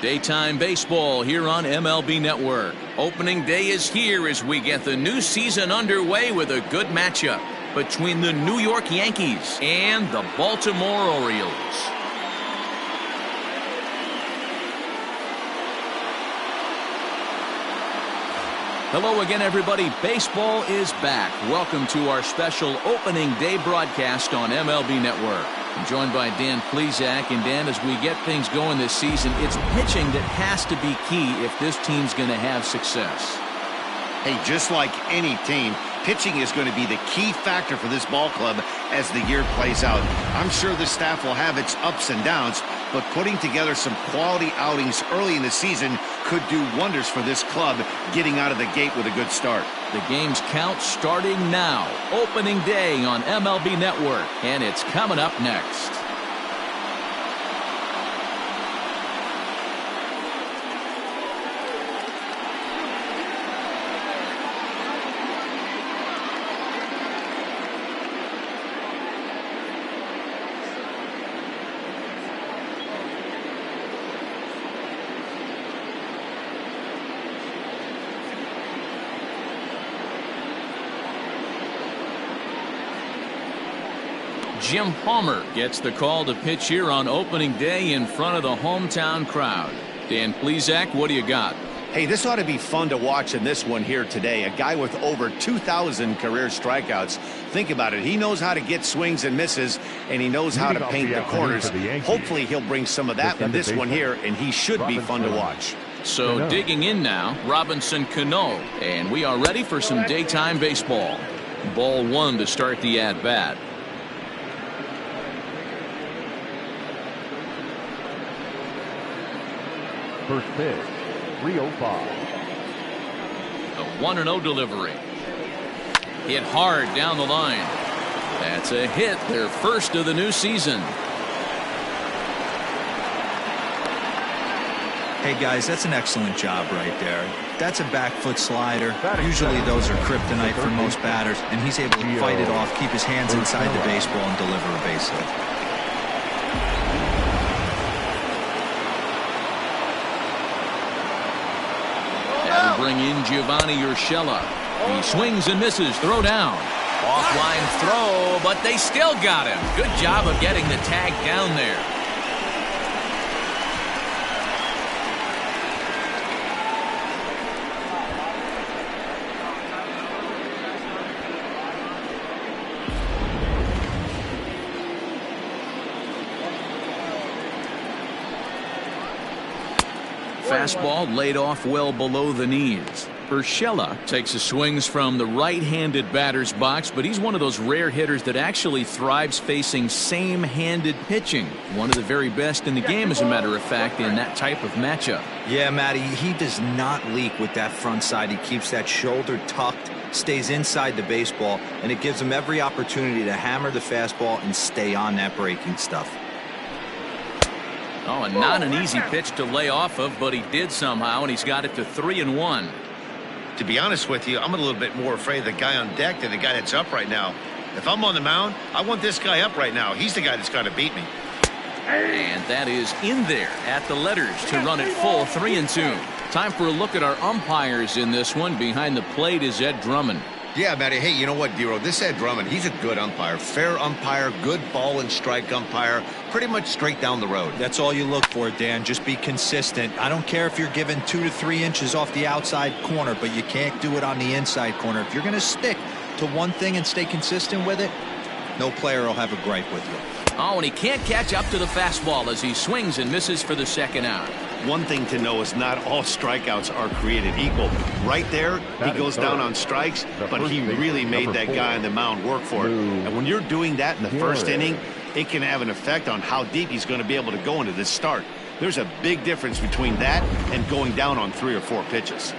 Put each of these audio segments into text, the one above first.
Daytime baseball here on MLB Network. Opening day is here as we get the new season underway with a good matchup between the New York Yankees and the Baltimore Orioles. Hello again, everybody. Baseball is back. Welcome to our special opening day broadcast on MLB Network. I'm joined by Dan Plesac. And Dan, as we get things going this season, it's pitching that has to be key if this team's going to have success. Hey, just like any team, pitching is going to be the key factor for this ball club as the year plays out. I'm sure the staff will have its ups and downs, but putting together some quality outings early in the season could do wonders for this club getting out of the gate with a good start. The game's count starting now. Opening day on MLB Network, and it's coming up next. Jim Palmer gets the call to pitch here on opening day in front of the hometown crowd. Dan Plesac, what do you got? Hey, this ought to be fun to watch in this one here today. A guy with over 2,000 career strikeouts. Think about it. He knows how to get swings and misses, and he knows how to paint the corners. Hopefully he'll bring some of that in this one here, and he should be fun to watch. So digging in now, Robinson Cano, and we are ready for some daytime baseball. Ball one to start the at-bat. First pitch, 305. The 1-0 delivery. Hit hard down the line. That's a hit, their first of the new season. Hey guys, that's an excellent job right there. That's a back foot slider. Usually those are kryptonite for most batters, and he's able to fight it off, keep his hands inside the baseball, and deliver a base hit. Bring in Giovanni Urshela. He swings and misses. Throw down. Offline throw, but they still got him. Good job of getting the tag down there. Fastball laid off well below the knees. Urshela takes his swings from the right-handed batter's box, but he's one of those rare hitters that actually thrives facing same-handed pitching. One of the very best in the game, as a matter of fact, in that type of matchup. Yeah, Matty, he does not leak with that front side. He keeps that shoulder tucked, stays inside the baseball, and it gives him every opportunity to hammer the fastball and stay on that breaking stuff. Oh, and not an easy pitch to lay off of, but he did somehow, and he's got it to 3-1. To be honest with you, I'm a little bit more afraid of the guy on deck than the guy that's up right now. If I'm on the mound, I want this guy up right now. He's the guy that's got to beat me. And that is in there at the letters to run it full 3-2. Time for a look at our umpires in this one. Behind the plate is Ed Drummond. Yeah, Matty. Hey, you know what, Dero? This Ed Drummond, he's a good umpire. Fair umpire, good ball and strike umpire. Pretty much straight down the road. That's all you look for, Dan. Just be consistent. I don't care if you're given 2 to 3 inches off the outside corner, but you can't do it on the inside corner. If you're going to stick to one thing and stay consistent with it, no player will have a gripe with you. Oh, and he can't catch up to the fastball as he swings and misses for the second out. One thing to know is not all strikeouts are created equal. Right there, he goes down on strikes, but he really made that guy on the mound work for it. And when you're doing that in the first inning, it can have an effect on how deep he's going to be able to go into this start. There's a big difference between that and going down on 3 or 4 pitches.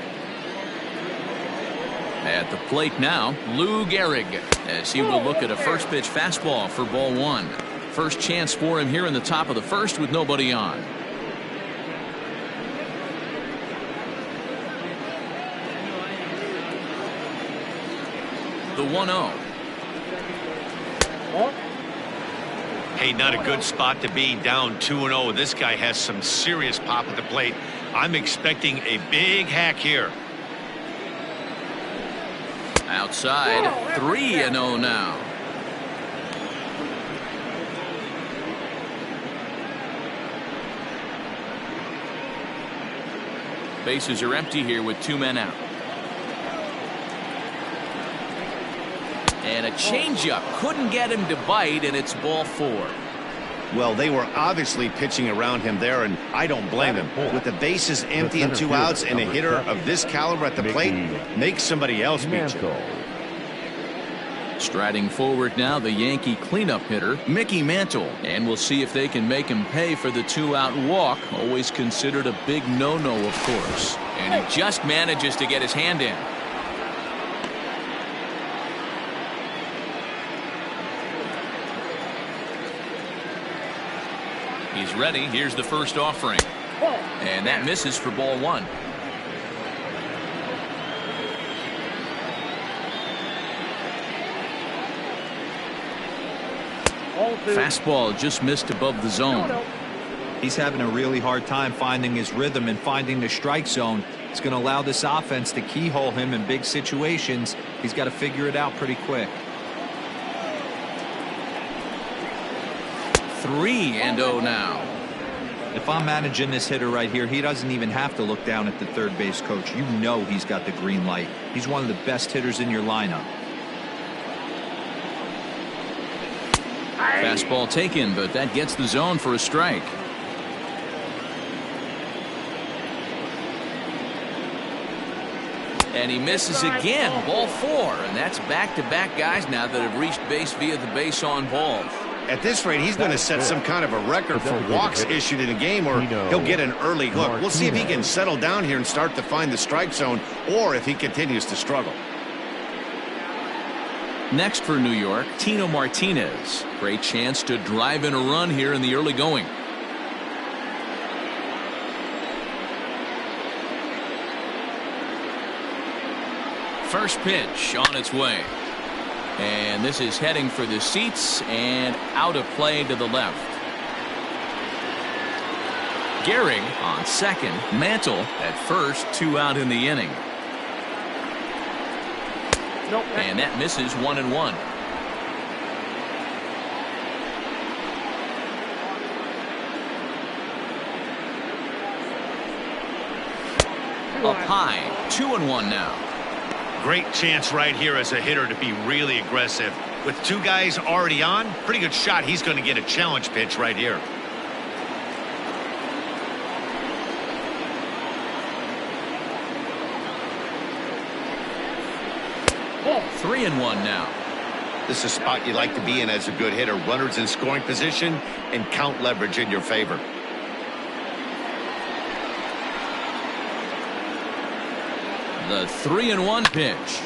At the plate now, Lou Gehrig, as he will look at a first pitch fastball for ball one. First chance for him here in the top of the first with nobody on. The 1-0. Hey, not a good spot to be, down 2-0. This guy has some serious pop at the plate. I'm expecting a big hack here. Outside, 3-0 now. Bases are empty here with 2 men out. And a changeup couldn't get him to bite, and it's ball 4. Well, they were obviously pitching around him there, and I don't blame him. With the bases empty and 2 outs, and a hitter of this caliber at the plate, make somebody else beat you. Striding forward now, the Yankee cleanup hitter, Mickey Mantle. And we'll see if they can make him pay for the 2-out walk. Always considered a big no-no, of course. And he just manages to get his hand in. He's ready. Here's the first offering. And that misses for ball 1. Fastball just missed above the zone. He's having a really hard time finding his rhythm and finding the strike zone. It's going to allow this offense to keyhole him in big situations. He's got to figure it out pretty quick. 3-0 now. If I'm managing this hitter right here, he doesn't even have to look down at the third base coach. You know he's got the green light. He's one of the best hitters in your lineup. Fastball taken, but that gets the zone for a strike. And he misses again. Ball 4. And that's back-to-back guys now that have reached base via the base on balls. At this rate, he's going to set some kind of a record for walks issued in a game, or he'll get an early hook. We'll see if he can settle down here and start to find the strike zone, or if he continues to struggle. Next for New York, Tino Martinez. Great chance to drive in a run here in the early going. First pitch on its way. And this is heading for the seats and out of play to the left. Gehrig on second. Mantle at first. 2 out in the inning. And that misses 1-1. Up high. 2-1 now. Great chance right here as a hitter to be really aggressive. With 2 guys already on, pretty good shot he's going to get a challenge pitch right here. Oh, 3-1 now. This is a spot you like to be in as a good hitter. Runners in scoring position and count leverage in your favor. The 3-1 pitch.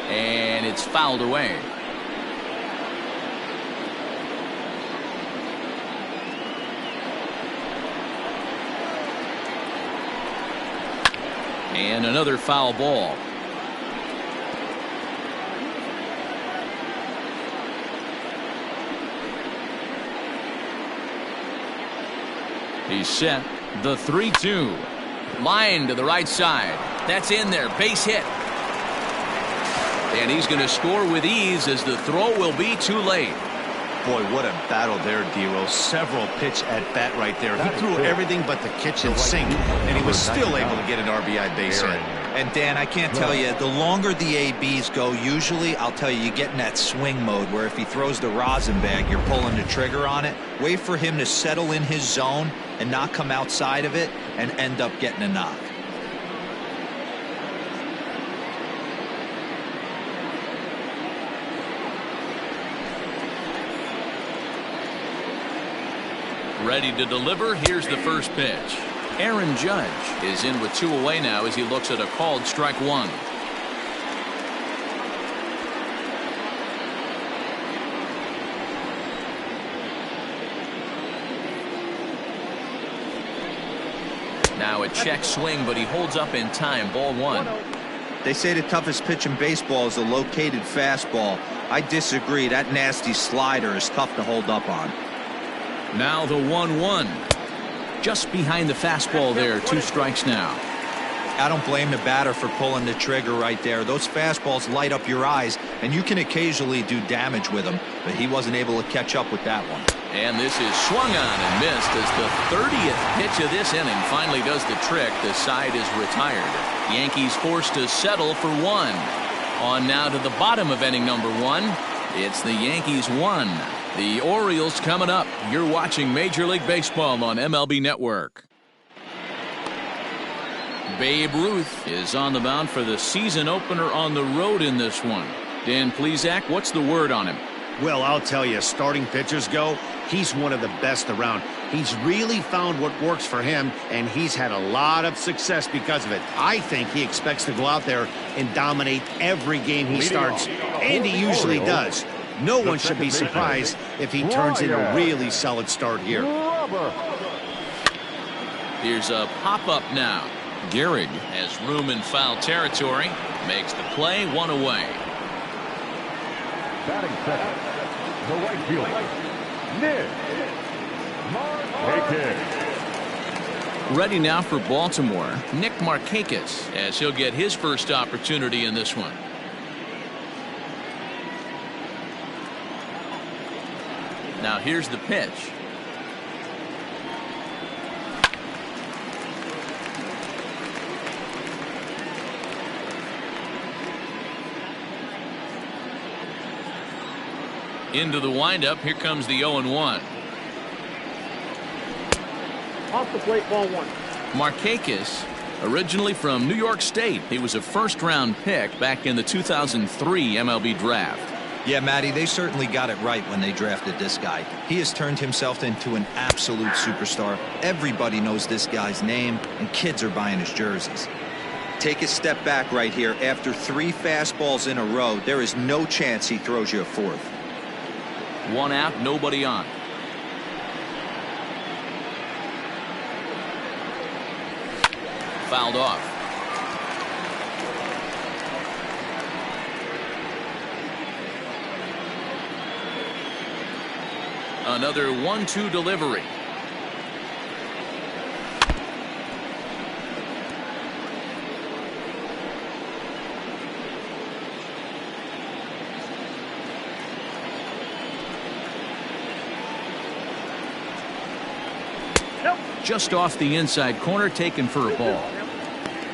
And it's fouled away. And another foul ball. He's set. The 3-2. Line to the right side. That's in there. Base hit. And he's going to score with ease as the throw will be too late. Boy, what a battle there, Dero. Several pitch at bat right there. He threw everything but the kitchen sink, and he was still able to get an RBI base hit. And Dan, I can't tell you, the longer the ABs go, usually, I'll tell you, you get in that swing mode where if he throws the rosin bag, you're pulling the trigger on it. Wait for him to settle in his zone and not come outside of it and end up getting a knock. Ready to deliver. Here's the first pitch. Aaron Judge is in with 2 away now as he looks at a called strike 1. Now a check swing, but he holds up in time. Ball 1. They say the toughest pitch in baseball is a located fastball. I disagree. That nasty slider is tough to hold up on. Now the 1-1. Just behind the fastball there. 2 strikes now. I don't blame the batter for pulling the trigger right there. Those fastballs light up your eyes, and you can occasionally do damage with them, but he wasn't able to catch up with that one. And this is swung on and missed as the 30th pitch of this inning finally does the trick. The side is retired. Yankees forced to settle for 1. On now to the bottom of inning number 1. It's the Yankees 1. The Orioles coming up. You're watching Major League Baseball on MLB Network. Babe Ruth is on the mound for the season opener on the road in this one. Dan Plesac, what's the word on him? Well, I'll tell you, starting pitchers go, he's one of the best around. He's really found what works for him, and he's had a lot of success because of it. I think he expects to go out there and dominate every game he starts, and he usually does. No one should be surprised if he turns in a really solid start here. Here's a pop-up now. Gehrig has room in foul territory. Makes the play. 1 away. Batting second, the right fielder, Nick Markakis. Ready now for Baltimore, Nick Markakis, as he'll get his first opportunity in this one. Now here's the pitch. Into the windup. Here comes the 0-1. Off the plate, ball 1. Markakis, originally from New York State. He was a first-round pick back in the 2003 MLB draft. Yeah, Matty, they certainly got it right when they drafted this guy. He has turned himself into an absolute superstar. Everybody knows this guy's name, and kids are buying his jerseys. Take a step back right here. After 3 fastballs in a row, there is no chance he throws you a 4th. 1 out, nobody on. Fouled off. Another 1-2 delivery. Just off the inside corner, taken for a ball.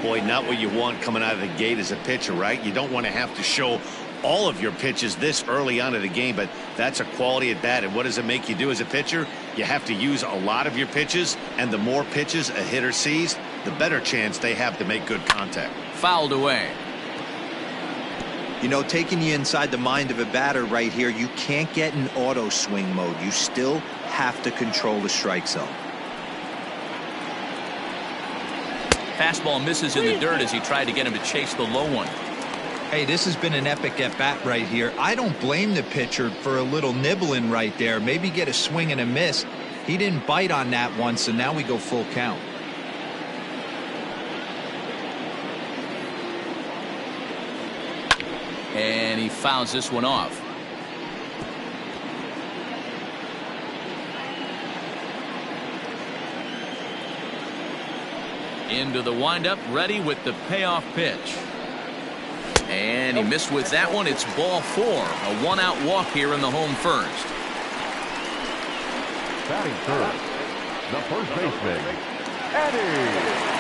Boy, not what you want coming out of the gate as a pitcher, right? You don't want to have to show all of your pitches this early on in the game, but that's a quality at bat. And what does it make you do as a pitcher? You have to use a lot of your pitches, and the more pitches a hitter sees, the better chance they have to make good contact. Fouled away. You know, taking you inside the mind of a batter right here, you can't get in auto swing mode. You still have to control the strike zone. Fastball misses in the dirt as he tried to get him to chase the low one. Hey, this has been an epic at-bat right here. I don't blame the pitcher for a little nibbling right there. Maybe get a swing and a miss. He didn't bite on that one, so now we go full count. And he fouls this one off. Into the windup, ready with the payoff pitch. And he missed with that one. It's ball 4. A 1-out walk here in the home first. Batting third, the first baseman, Eddie.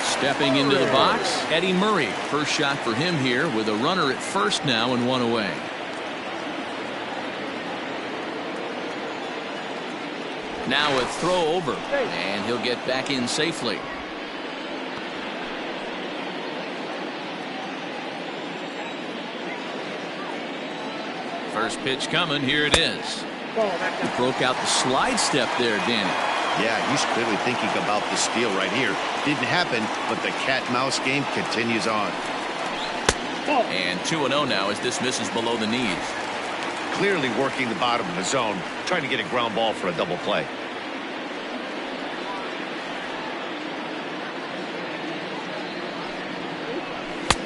Stepping into the box, Eddie Murray. First shot for him here with a runner at first now and 1 away. Now a throw over, and he'll get back in safely. First pitch coming. Here it is. He broke out the slide step there, Danny. Yeah, he's clearly thinking about the steal right here. Didn't happen, but the cat-mouse game continues on. And 2-0 now as this misses below the knees. Clearly working the bottom of the zone, trying to get a ground ball for a double play.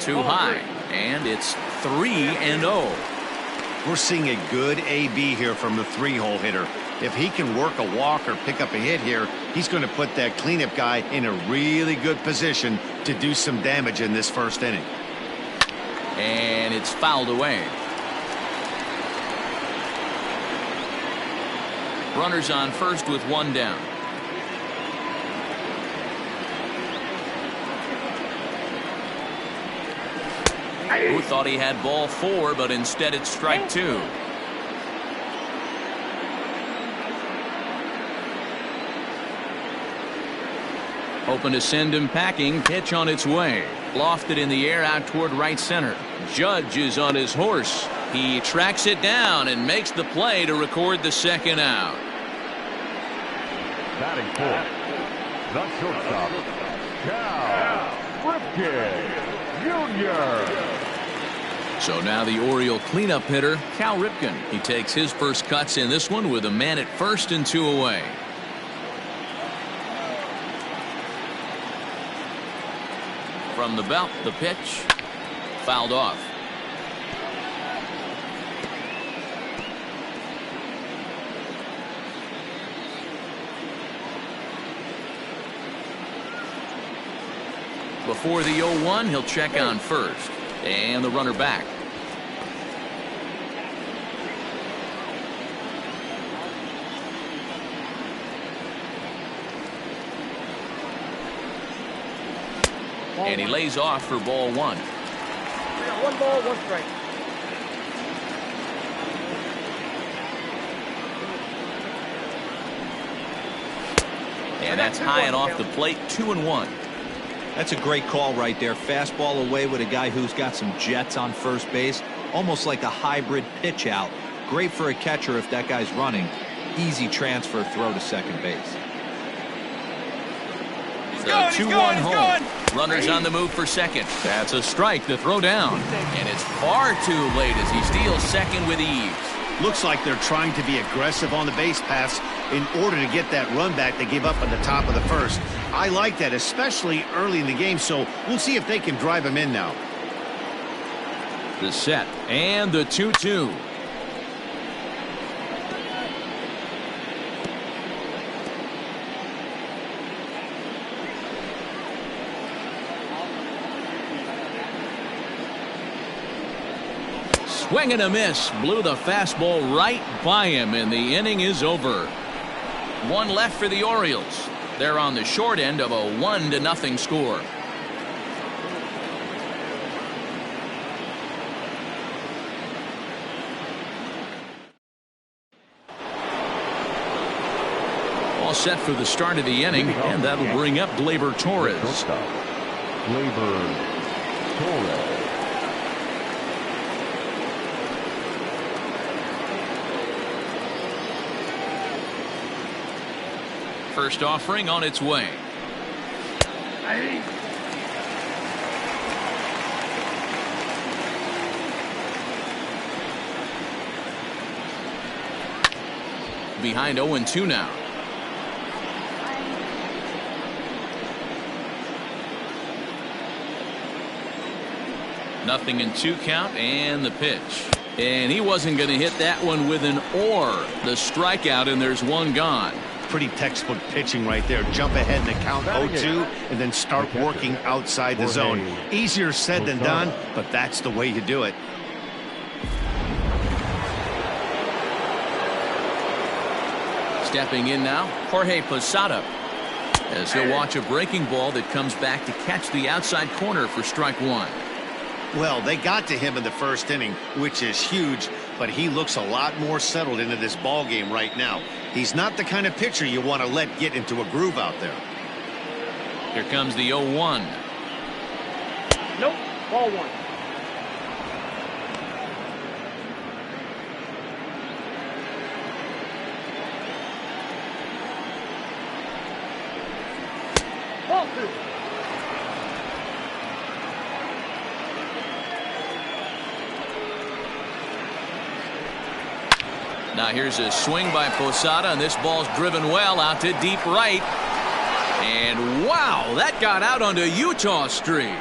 too high, and it's 3-0. We're seeing a good AB here from the three-hole hitter. If he can work a walk or pick up a hit here, he's going to put that cleanup guy in a really good position to do some damage in this first inning. And it's fouled away. Runners on first with one down. Who thought he had ball 4, but instead it's strike 2. Hoping to send him packing. Pitch on its way. Lofted in the air out toward right center. Judge is on his horse. He tracks it down and makes the play to record the second out. Batting fourth, the shortstop, Ripken Jr. So now the Oriole cleanup hitter, Cal Ripken. He takes his first cuts in this one with a man at first and 2 away. From the belt, the pitch. Fouled off. Before the 0-1, he'll check on first. And the runner back. And he lays off for ball 1. We got 1 ball, 1 strike. And that's high and off the plate, 2-1. That's a great call right there. Fastball away with a guy who's got some jets on first base. Almost like a hybrid pitch out. Great for a catcher if that guy's running. Easy transfer throw to second base. The 2-1 home. Runners on the move for second. That's a strike to throw down. And it's far too late as he steals second with ease. Looks like they're trying to be aggressive on the base paths in order to get that run back they gave up at the top of the first. I like that, especially early in the game, so we'll see if they can drive him in now. The set and the 2-2. Swing and a miss. Blew the fastball right by him, and the inning is over. 1 left for the Orioles. They're on the short end of a 1-0 score. All set for the start of the inning, and that'll bring up Gleyber Torres. Gleyber Torres. First offering on its way. Behind 0-2 now. Nothing in 2 count, and the pitch. And he wasn't going to hit that one with an or. The strikeout, and there's 1 gone. Pretty textbook pitching right there. Jump ahead in the count 0-2 and then start working outside the zone. Easier said than done, but that's the way you do it. Stepping in now, Jorge Posada, as he'll watch a breaking ball that comes back to catch the outside corner for strike 1. Well, they got to him in the first inning, which is huge, but he looks a lot more settled into this ball game right now. He's not the kind of pitcher you want to let get into a groove out there. Here comes the 0-1. Nope, ball 1. Ball 2. Now here's a swing by Posada, and this ball's driven well out to deep right. And wow, that got out onto Utah Street.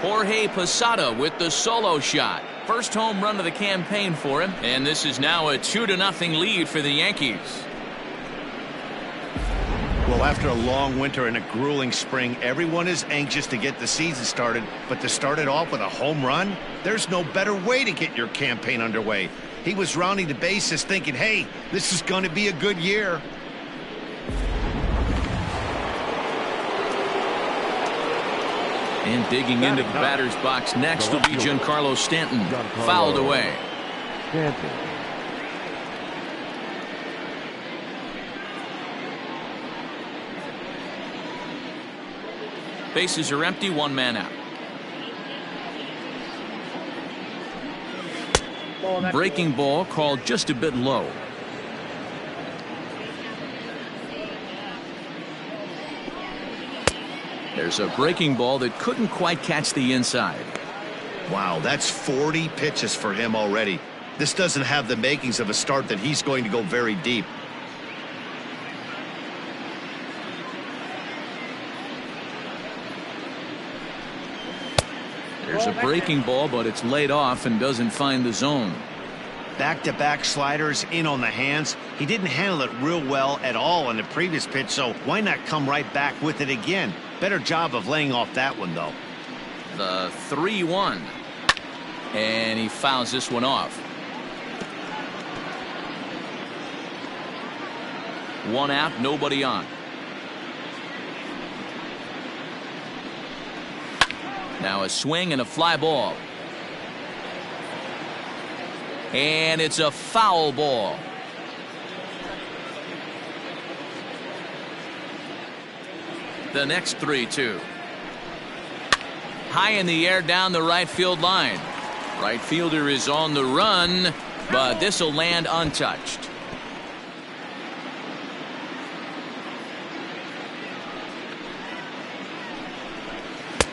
Jorge Posada with the solo shot. First home run of the campaign for him, and this is now a 2-0 lead for the Yankees. Well, after a long winter and a grueling spring, everyone is anxious to get the season started, but to start it off with a home run, there's no better way to get your campaign underway. He was rounding the bases thinking, hey, this is going to be a good year. And digging into the batter's box next will be Giancarlo Stanton. Fouled away. Stanton. Bases are empty, one man out. Breaking ball called just a bit low. There's a breaking ball that couldn't quite catch the inside. Wow, that's 40 pitches for him already. This doesn't have the makings of a start that he's going to go very deep. There's a breaking ball, but it's laid off and doesn't find the zone. Back-to-back sliders in on the hands. He didn't handle it real well at all on the previous pitch, so why not come right back with it again? Better job of laying off that one, though. The 3-1. And he fouls this one off. One out, nobody on. Now a swing and a fly ball. And it's a foul ball. The next 3-2. High in the air down the right field line. Right fielder is on the run, but this will land untouched.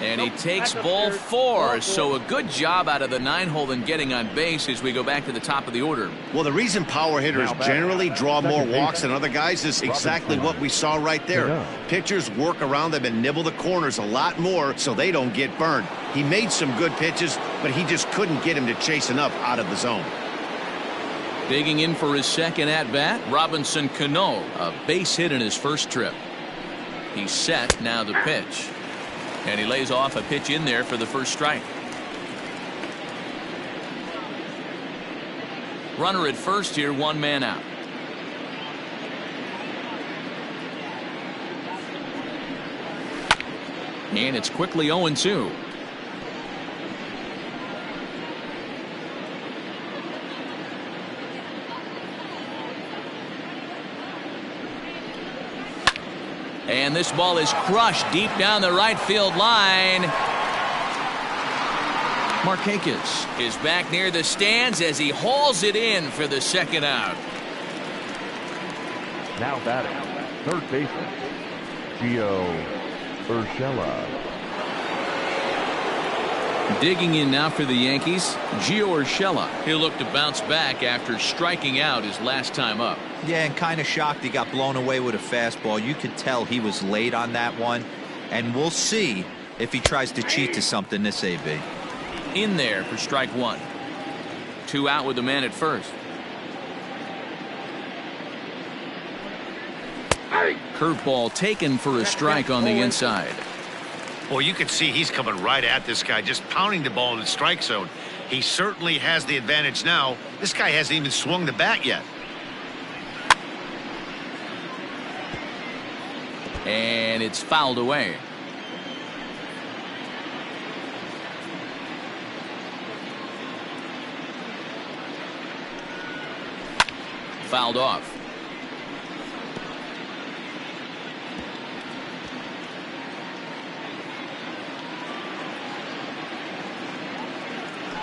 And he takes ball 4, so a good job out of the 9-hole in getting on base as we go back to the top of the order. Well, the reason power hitters generally draw more walks than other guys is exactly what we saw right there. Pitchers work around them and nibble the corners a lot more so they don't get burned. He made some good pitches, but he just couldn't get him to chase enough out of the zone. Digging in for his second at-bat, Robinson Cano, a base hit in his first trip. He's set, now the pitch. And he lays off a pitch in there for the first strike. Runner at first here, one man out. And it's quickly 0-2. And this ball is crushed deep down the right field line. Markakis is back near the stands as he hauls it in for the second out. Now batting, third baseman, Gio Urshela. Digging in now for the Yankees, Gio Urshela. He'll look to bounce back after striking out his last time up. Yeah, and kind of shocked he got blown away with a fastball. You could tell he was late on that one, and we'll see if he tries to cheat to something this AB. In there for strike 1. 2 out with the man at first. Curveball taken for a strike on the inside. Well, you can see he's coming right at this guy, just pounding the ball in the strike zone. He certainly has the advantage now. This guy hasn't even swung the bat yet. And it's fouled away. Fouled off.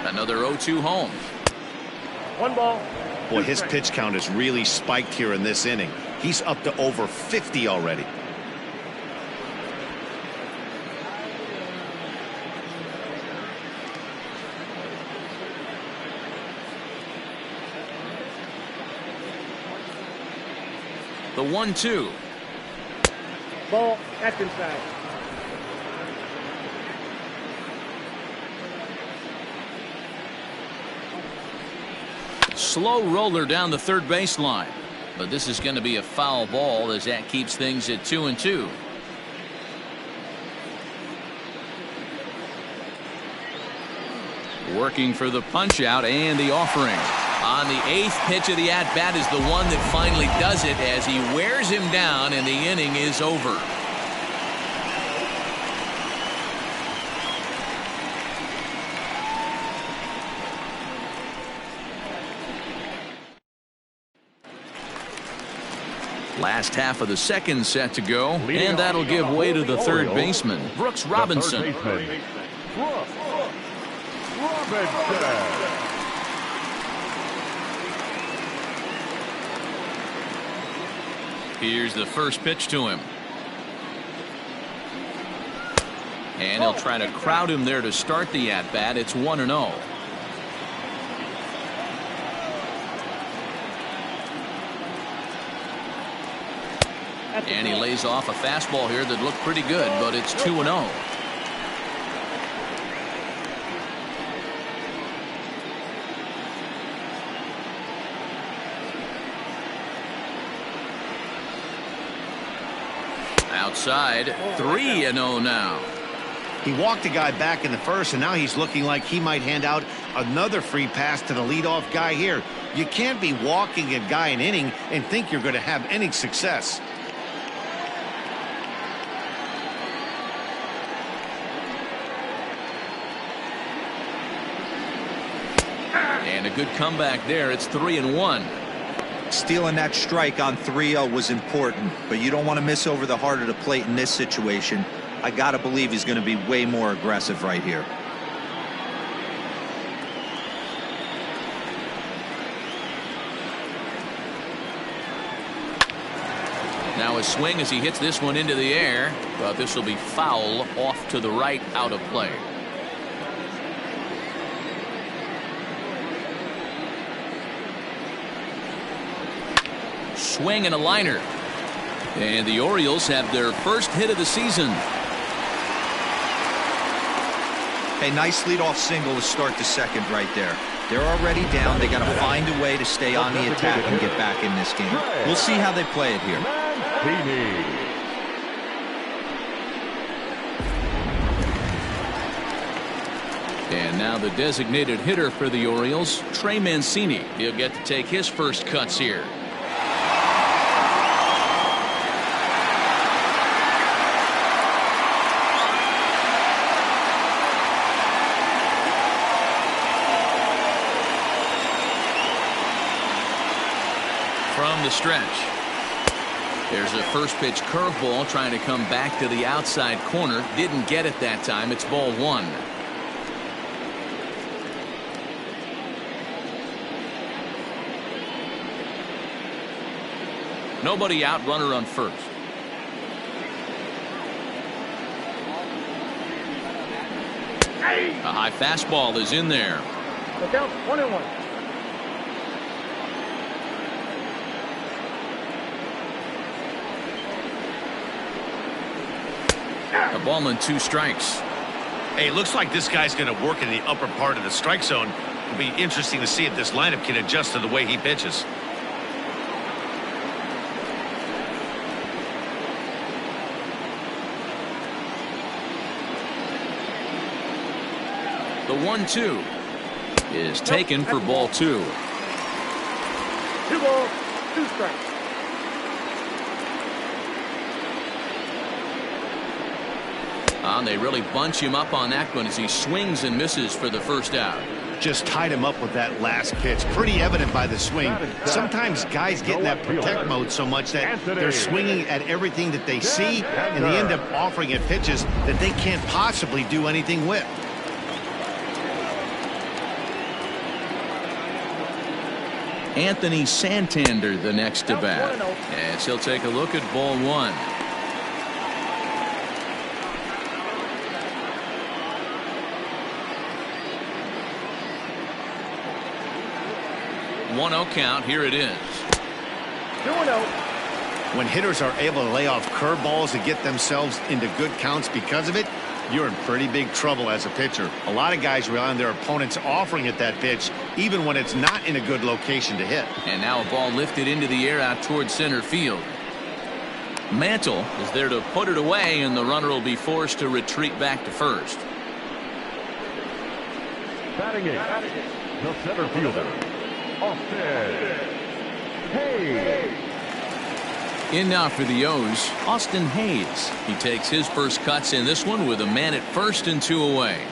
Another 0-2 home. 1 ball. Boy, his pitch count is really spiked here in this inning. He's up to over 50 already. The 1-2. Ball. That's inside. Slow roller down the third baseline. But this is going to be a foul ball as that keeps things at 2-2. Working for the punch out and the offering. On the 8th pitch of the at-bat is the one that finally does it as he wears him down and the inning is over. Last half of the second set to go, and that'll give way to the third baseman, Brooks Robinson. Here's the first pitch to him. And he'll try to crowd him there to start the at-bat. It's 1-0. And he lays off a fastball here that looked pretty good, but it's 2-0. Outside, 3-0 now. He walked a guy back in the first, and now he's looking like he might hand out another free pass to the leadoff guy here. You can't be walking a guy an inning and think you're going to have any success. And a good comeback there. It's 3-1. Stealing that strike on 3-0 was important, but you don't want to miss over the heart of the plate in this situation. I got to believe he's going to be way more aggressive right here. Now a swing as he hits this one into the air, but this will be foul off to the right, out of play. Swing and a liner. And the Orioles have their first hit of the season. Hey, nice leadoff single to start the second right there. They're already down. They got to find a way to stay on the attack and get back in this game. We'll see how they play it here. And now the designated hitter for the Orioles, Trey Mancini. He'll get to take his first cuts here. From the stretch. There's a first pitch curveball trying to come back to the outside corner. Didn't get it that time. It's ball one. Nobody out, runner on first. A high fastball is in there. Look out, 1-1. A ball and 2 strikes. Hey, looks like this guy's going to work in the upper part of the strike zone. It'll be interesting to see if this lineup can adjust to the way he pitches. The 1-2 is taken for ball 2. 2 balls, 2 strikes. And they really bunch him up on that one as he swings and misses for the first out. Just tied him up with that last pitch. Pretty evident by the swing. Sometimes guys get in that protect mode so much that they're swinging at everything that they see, and they end up offering at pitches that they can't possibly do anything with. Anthony Santander the next to bat, as he'll take a look at ball 1. One-0 count. Here it is. 2-0. When hitters are able to lay off curveballs and get themselves into good counts because of it, you're in pretty big trouble as a pitcher. A lot of guys rely on their opponents offering at that pitch even when it's not in a good location to hit. And now a ball lifted into the air out towards center field. Mantle is there to put it away, and the runner will be forced to retreat back to first. Batting eight, the center fielder, Austin Hayes. In now for the O's, Austin Hayes. He takes his first cuts in this one with a man at first and 2 away.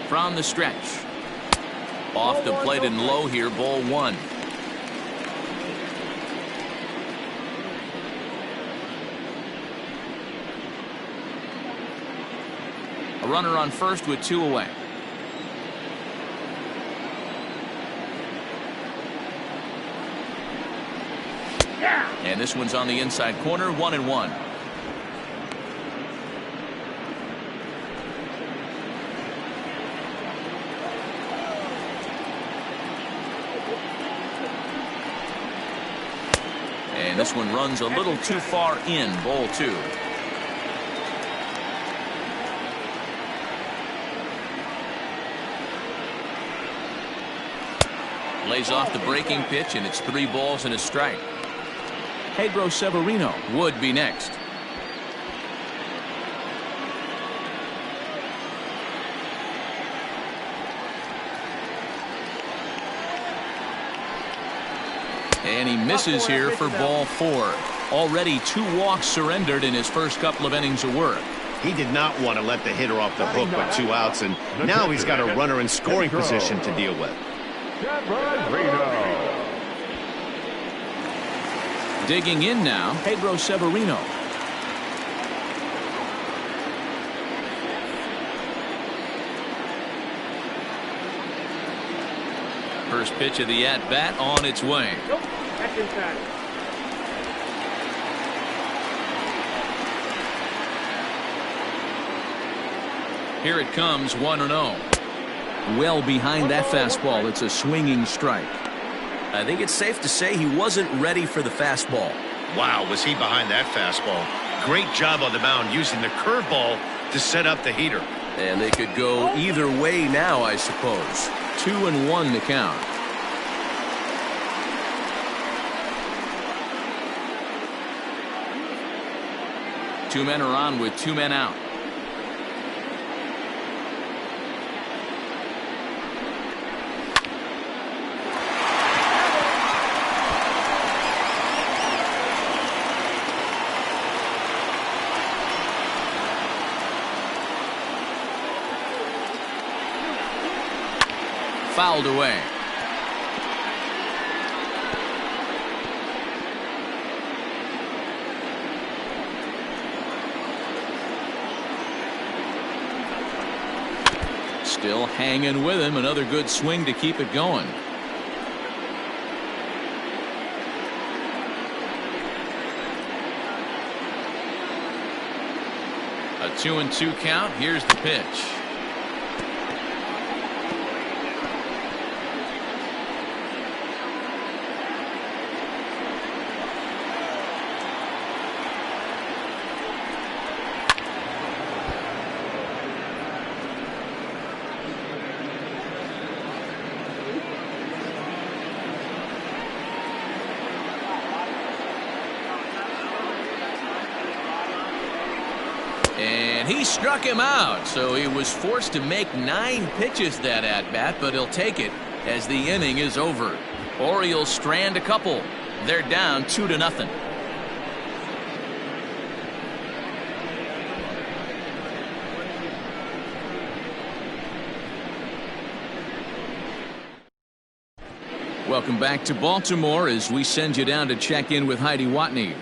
From the stretch. Off the plate and low here, ball 1. A runner on first with 2 away. And this one's on the inside corner, 1-1. And this one runs a little too far in, ball 2. Lays off the breaking pitch, and it's 3 balls and a strike. Pedro Severino would be next. And he misses here for ball 4. Already 2 walks surrendered in his first couple of innings of work. He did not want to let the hitter off the hook with 2 outs, and now he's got a runner in scoring position to deal with. Digging in now, Pedro Severino. First pitch of the at-bat on its way. Nope, that's inside. Here it comes, 1-0. Well behind that fastball. It's a swinging strike. I think it's safe to say he wasn't ready for the fastball. Wow, was he behind that fastball. Great job on the mound using the curveball to set up the heater. And they could go either way now, I suppose. 2-1 to count. Two men are on with 2 men out. Fouled away. Still hanging with him. Another good swing to keep it going. A 2-2 count. Here's the pitch. And he struck him out, so he was forced to make 9 pitches that at-bat, but he'll take it as the inning is over. Orioles strand a couple. They're down 2-0. Welcome back to Baltimore as we send you down to check in with Heidi Watney.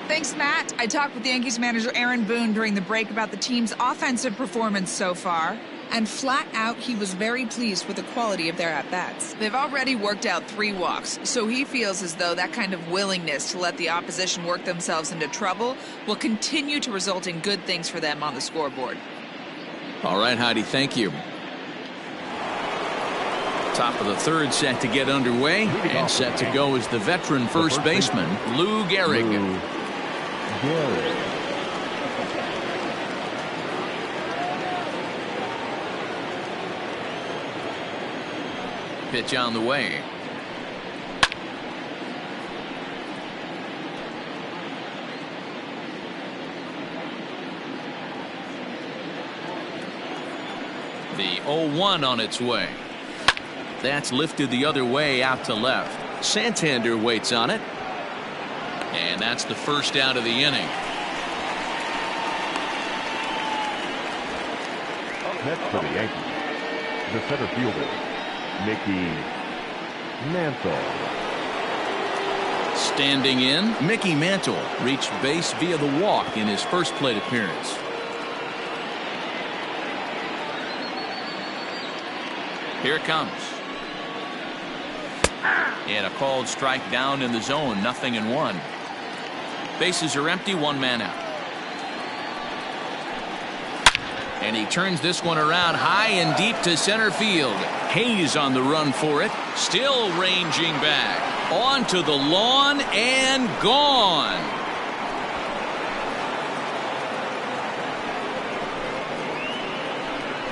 Thanks, Matt. I talked with Yankees manager Aaron Boone during the break about the team's offensive performance so far. And flat out, he was very pleased with the quality of their at-bats. They've already worked out 3 walks, so he feels as though that kind of willingness to let the opposition work themselves into trouble will continue to result in good things for them on the scoreboard. All right, Heidi, thank you. Top of the 3rd set to get underway, and set to go is the veteran first baseman, Lou Gehrig. Pitch on the way. The 0-1 on its way. That's lifted the other way out to left. Santander waits on it. And that's the first out of the inning. Up next for the Yankees, the center fielder, Mantle. Standing in, Mickey Mantle reached base via the walk in his first plate appearance. Here it comes. And a called strike down in the zone, 0-1. Bases are empty, 1 man out. And he turns this one around high and deep to center field. Hayes on the run for it, still ranging back. Onto the lawn and gone.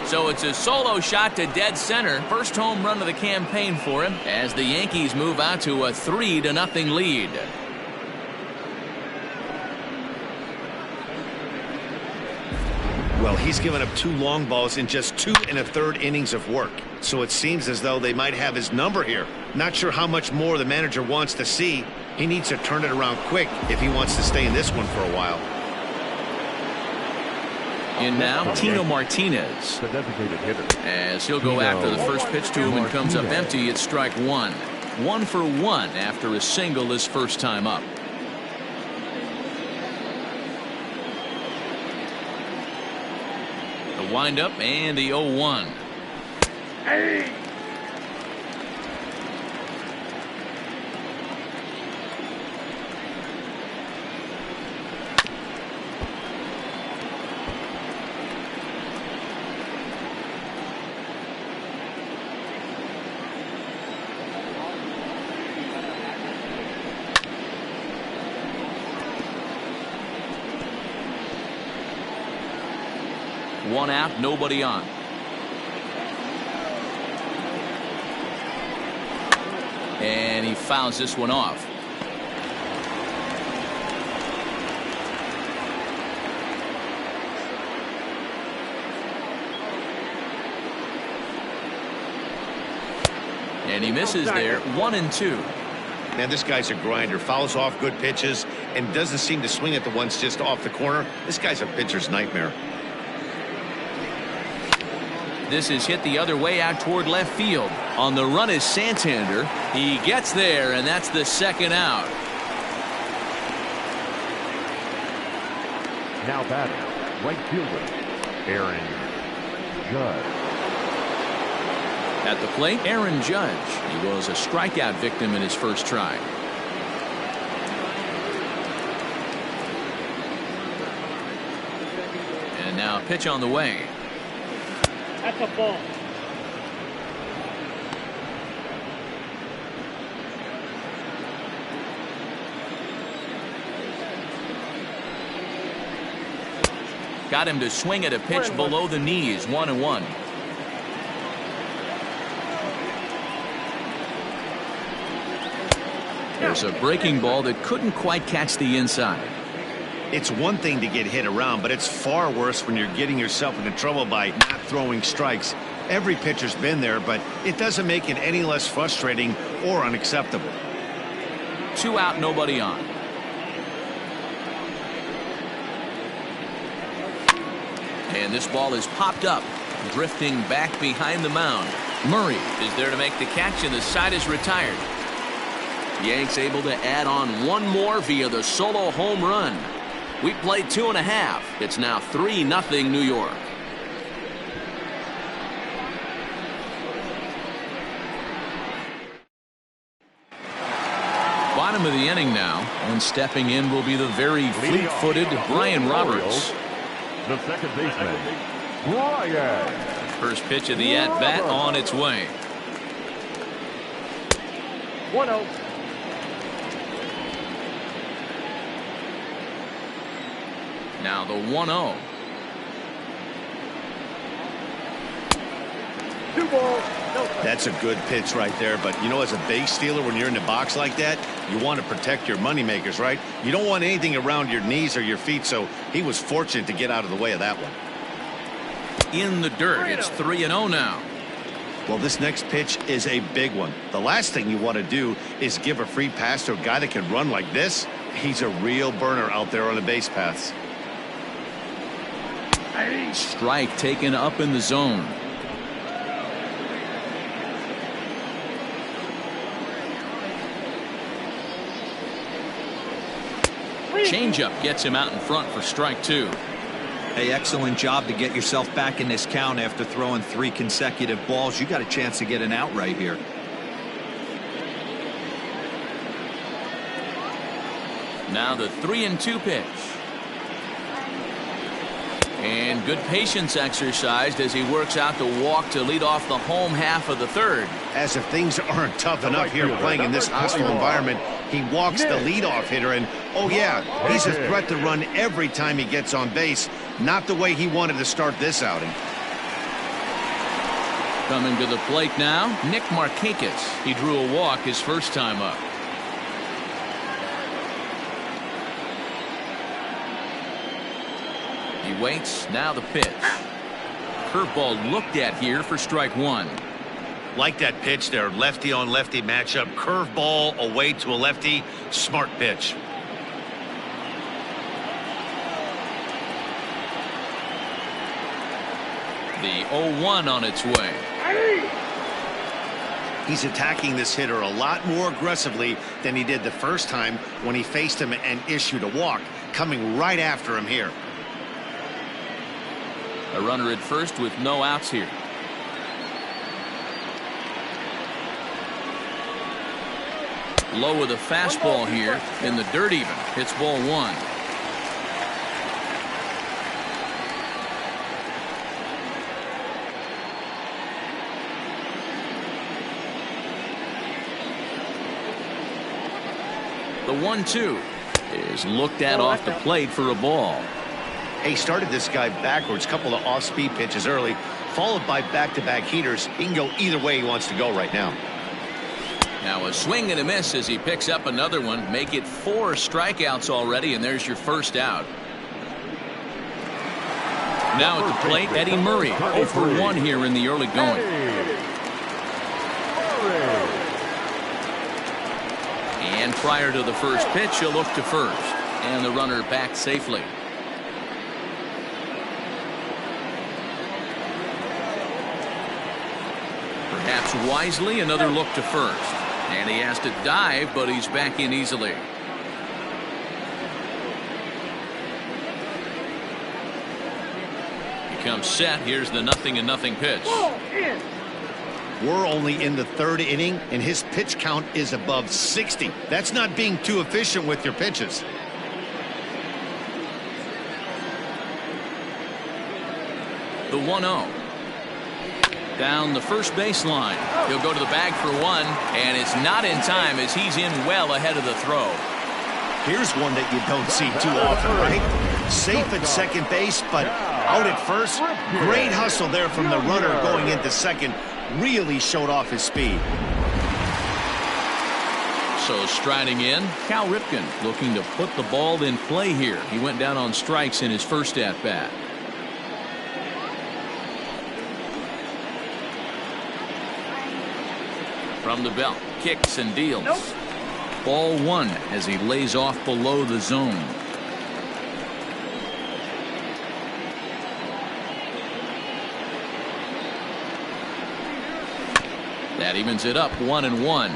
So it's a solo shot to dead center. First home run of the campaign for him as the Yankees move out to a 3-0 lead. Well, he's given up 2 long balls in just 2 1/3 innings of work. So it seems as though they might have his number here. Not sure how much more the manager wants to see. He needs to turn it around quick if he wants to stay in this one for a while. And now Tino Martinez, The designated hitter. as he'll go after the first pitch to him and comes up empty. It's strike 1. 1 for 1 after a single his first time up. The windup and the 0-1. Hey! One out, nobody on. And he fouls this one off. And he misses there. 1-2. Man, this guy's a grinder. Fouls off good pitches and doesn't seem to swing at the ones just off the corner. This guy's a pitcher's nightmare. This is hit the other way out toward left field. On the run is Santander. He gets there, and that's the second out. Now batting, right fielder, Aaron Judge. At the plate, Aaron Judge. He was a strikeout victim in his first try. And now a pitch on the way. That's a ball. Got him to swing at a pitch below the knees. 1-1. There's a breaking ball that couldn't quite catch the inside. It's one thing to get hit around, but it's far worse when you're getting yourself into trouble by not throwing strikes. Every pitcher's been there, but it doesn't make it any less frustrating or unacceptable. 2 out, nobody on. And this ball is popped up, drifting back behind the mound. Murray is there to make the catch, and the side is retired. Yanks able to add on one more via the solo home run. We played 2.5. It's now 3-0 New York. Bottom of the inning now, and stepping in will be the very fleet-footed Brian Roberts. The second baseman, Brian. First pitch of the at-bat on its way. 1-0. Now the 1-0. 2 balls, no strikes. That's a good pitch right there, but you know, as a base stealer, when you're in the box like that, you want to protect your money makers, right? You don't want anything around your knees or your feet, so he was fortunate to get out of the way of that one. In the dirt, it's 3-0 now. Well, this next pitch is a big one. The last thing you want to do is give a free pass to a guy that can run like this. He's a real burner out there on the base paths. Strike taken up in the zone. Changeup gets him out in front for strike 2. Hey, excellent job to get yourself back in this count after throwing 3 consecutive balls. You got a chance to get an out right here. Now the 3-2 pitch. And good patience exercised as he works out the walk to lead off the home half of the third. As if things aren't tough enough here playing in this hostile environment, he walks the leadoff hitter, and oh yeah, he's a threat to run every time he gets on base. Not the way he wanted to start this outing. Coming to the plate now, Nick Markakis. He drew a walk his first time up. He waits, now the pitch. Curveball looked at here for strike 1. Like that pitch there, lefty on lefty matchup, curveball away to a lefty, smart pitch. The 0-1 on its way. He's attacking this hitter a lot more aggressively than he did the first time when he faced him and issued a walk, coming right after him here. A runner at first with no outs here. Low with a fastball here in the dirt even. Hits ball 1. The 1-2 is looked at off the plate for a ball. He started this guy backwards, couple of off-speed pitches early, followed by back-to-back heaters. He can go either way he wants to go right now. Now a swing and a miss as he picks up another one. Make it 4 strikeouts already, and there's your first out. Now at the plate, Eddie Murray, 0 for 1 here in the early going. And prior to the first pitch, he'll look to first, and the runner back safely. Perhaps wisely, another look to first. And he has to dive, but he's back in easily. He comes set. Here's the 0-0 pitch. We're only in the 3rd inning, and his pitch count is above 60. That's not being too efficient with your pitches. The 1-0. Down the first baseline. He'll go to the bag for 1, and it's not in time as he's in well ahead of the throw. Here's one that you don't see too often, right? Safe at second base, but out at first. Great hustle there from the runner going into second. Really showed off his speed. So striding in, Cal Ripken looking to put the ball in play here. He went down on strikes in his first at-bat. From the belt, kicks and deals. Ball 1 as he lays off below the zone. That evens it up 1-1.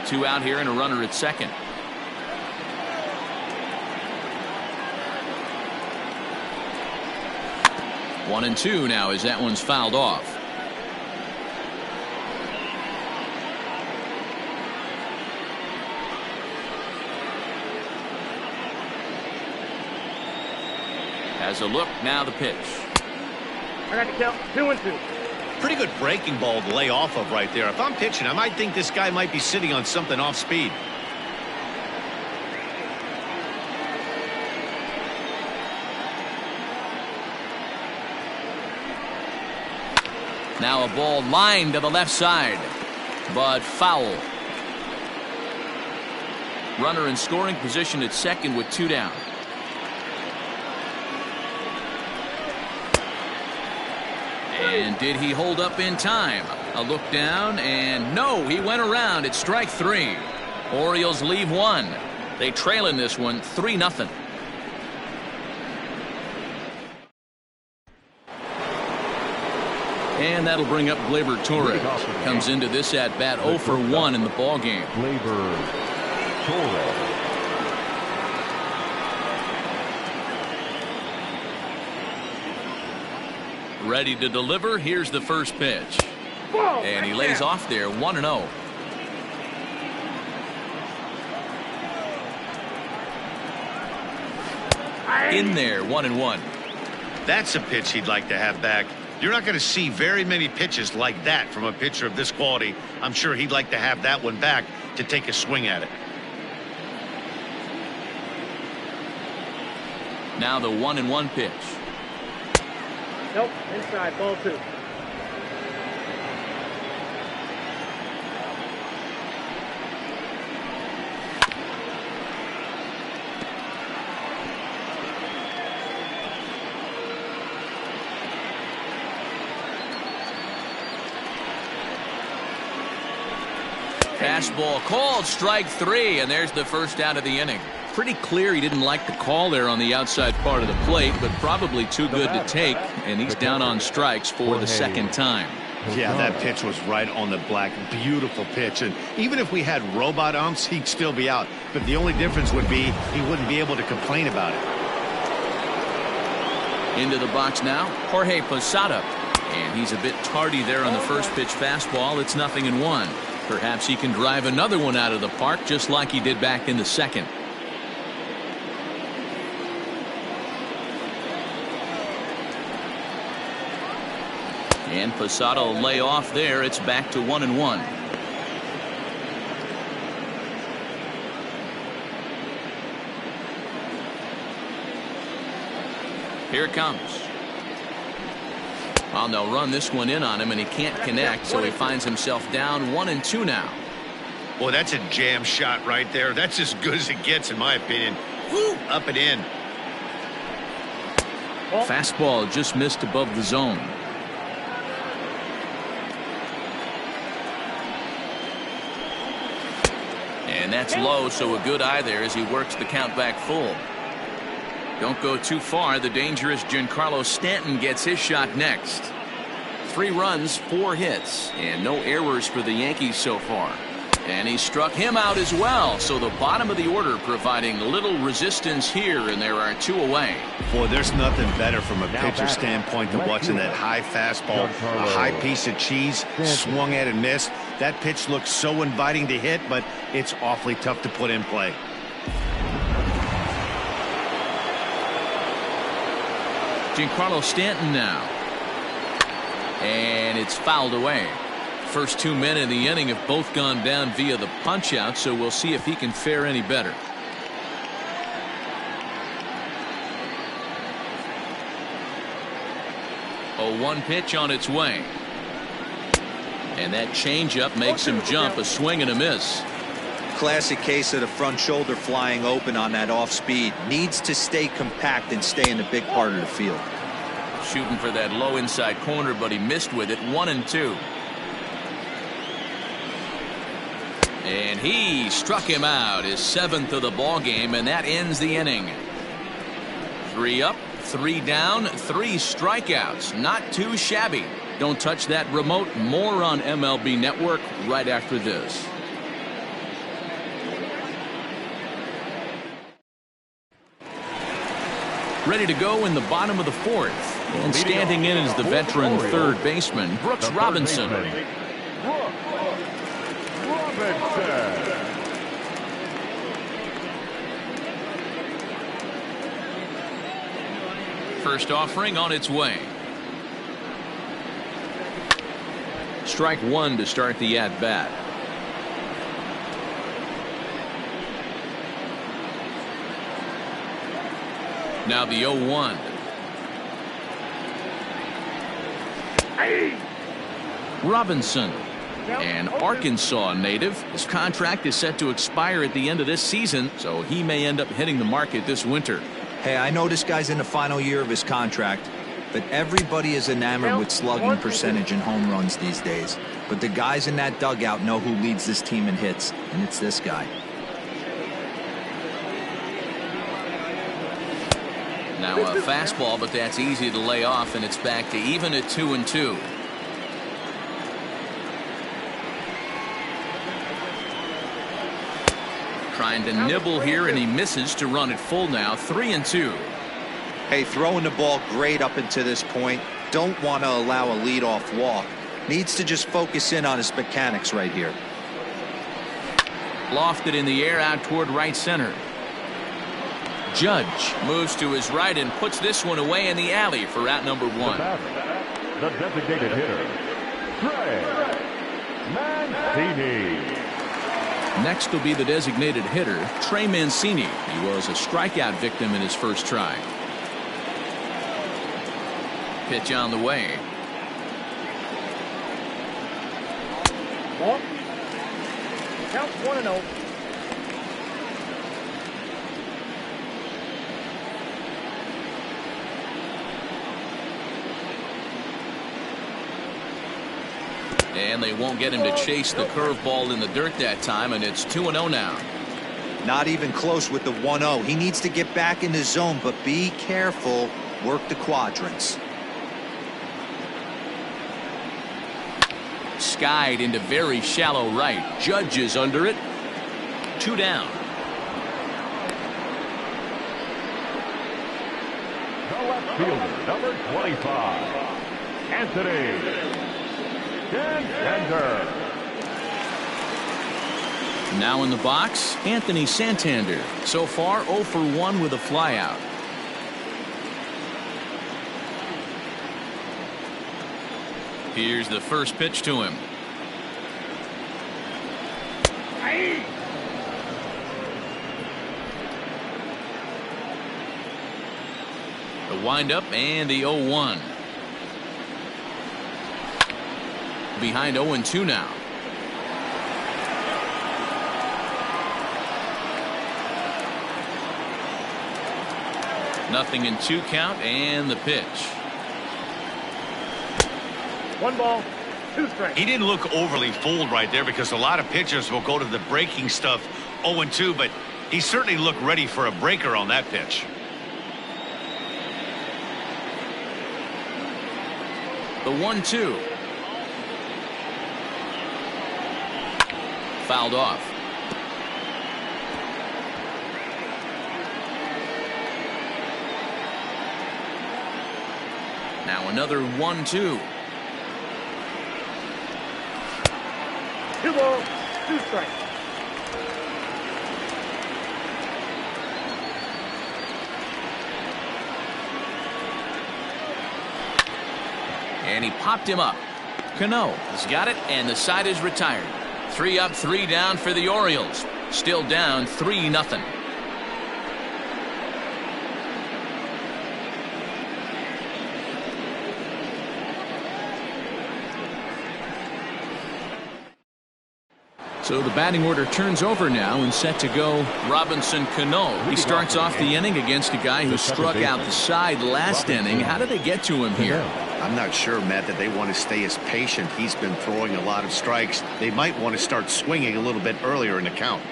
2 out here and a runner at second. One and 2 now as that one's fouled off. Has a look, now the pitch. I got to count 2-2. Pretty good breaking ball to lay off of right there. If I'm pitching, I might think this guy might be sitting on something off speed. Now a ball lined to the left side, but foul. Runner in scoring position at second with 2 down. And did he hold up in time? A look down, and no, he went around. It's strike 3. Orioles leave 1. They trail in this one 3-0. And that'll bring up Gleyber Torres. Comes into this at bat 0 for 1 in the ball game. Gleyber Torres. Ready to deliver. Here's the first pitch. And he lays off there 1-0. In there 1-1. That's a pitch he'd like to have back. You're not going to see very many pitches like that from a pitcher of this quality. I'm sure he'd like to have that one back to take a swing at it. Now the 1-1 pitch. Nope, inside, ball 2. Fastball called, strike 3, and there's the first out of the inning. Pretty clear he didn't like the call there on the outside part of the plate, but probably too good to take, and he's down on strikes for the second time. Yeah, that pitch was right on the black. Beautiful pitch. And even if we had robot umps, he'd still be out. But the only difference would be he wouldn't be able to complain about it. Into the box now, Jorge Posada. And he's a bit tardy there on the first pitch fastball. It's 0-1. Perhaps he can drive another one out of the park just like he did back in the second. And Posada will lay off there. It's back to 1-1. Here it comes. Well, they'll run this one in on him, and he can't connect, so he finds himself down 1-2 now. Boy, that's a jam shot right there. That's as good as it gets, in my opinion. Woo, up and in. Fastball just missed above the zone. And that's low, so a good eye there as he works the count back full. Don't go too far. The dangerous Giancarlo Stanton gets his shot next. 3 runs, 4 hits, and no errors for the Yankees so far. And he struck him out as well. So the bottom of the order providing little resistance here, and there are 2 away. Boy, there's nothing better from a pitcher standpoint than watching that high fastball, a high piece of cheese, swung at and missed. That pitch looks so inviting to hit, but it's awfully tough to put in play. Giancarlo Stanton now. And it's fouled away. First 2 men in the inning have both gone down via the punch out, so we'll see if he can fare any better. A 1 pitch on its way. And that changeup makes him jump. A swing and a miss. Classic case of the front shoulder flying open on that off speed. Needs to stay compact and stay in the big part of the field. Shooting for that low inside corner, but he missed with it. 1-2. And he struck him out, his 7th of the ball game, and that ends the inning. 3 up, 3 down, 3 strikeouts. Not too shabby. Don't touch that remote. More on MLB Network right after this. Ready to go in the bottom of the 4th. And standing in is the veteran third baseman, Brooks Robinson. First offering on its way. Strike 1 to start the at-bat. Now the 0-1. Robinson, an Arkansas native. His contract is set to expire at the end of this season, so he may end up hitting the market this winter. Hey, I know this guy's in the final year of his contract, but everybody is enamored with slugging percentage and home runs these days. But the guys in that dugout know who leads this team in hits, and it's this guy. Now a fastball, but that's easy to lay off, and it's back to even at 2-2. Trying to nibble here, and he misses to run it full now. 3-2. Hey, throwing the ball great up until this point. Don't want to allow a leadoff walk. Needs to just focus in on his mechanics right here. Lofted in the air out toward right center. Judge moves to his right and puts this one away in the alley for out number 1. The designated hitter, Trey Mancini. Next will be the designated hitter, Trey Mancini. He was a strikeout victim in his first try. Pitch on the way. Ball. Count 1-0. And they won't get him to chase the curveball in the dirt that time, and it's 2-0 now. Not even close with the 1-0. He needs to get back in the zone, but be careful. Work the quadrants. Skied into very shallow right. Judge is under it. 2 down. The left fielder, number 25, Anthony Santander. Now in the box, Anthony Santander. So far 0 for 1 with a flyout. Here's the first pitch to him. The windup and the 0-1. Behind 0-2 now. Nothing in 2 count, and the pitch. 1 ball, 2 strikes. He didn't look overly fooled right there, because a lot of pitchers will go to the breaking stuff 0-2, but he certainly looked ready for a breaker on that pitch. The 1-2. Fouled off. Now another 1-2. 2 balls, 2 strikes. And he popped him up. Cano has got it, and the side is retired. 3 up, 3 down for the Orioles. Still down 3-0. So the batting order turns over now and set to go Robinson Cano. He starts off the inning against a guy who struck out the side last inning. How did they get to him here? I'm not sure, Matt, that they want to stay as patient. He's been throwing a lot of strikes. They might want to start swinging a little bit earlier in the count.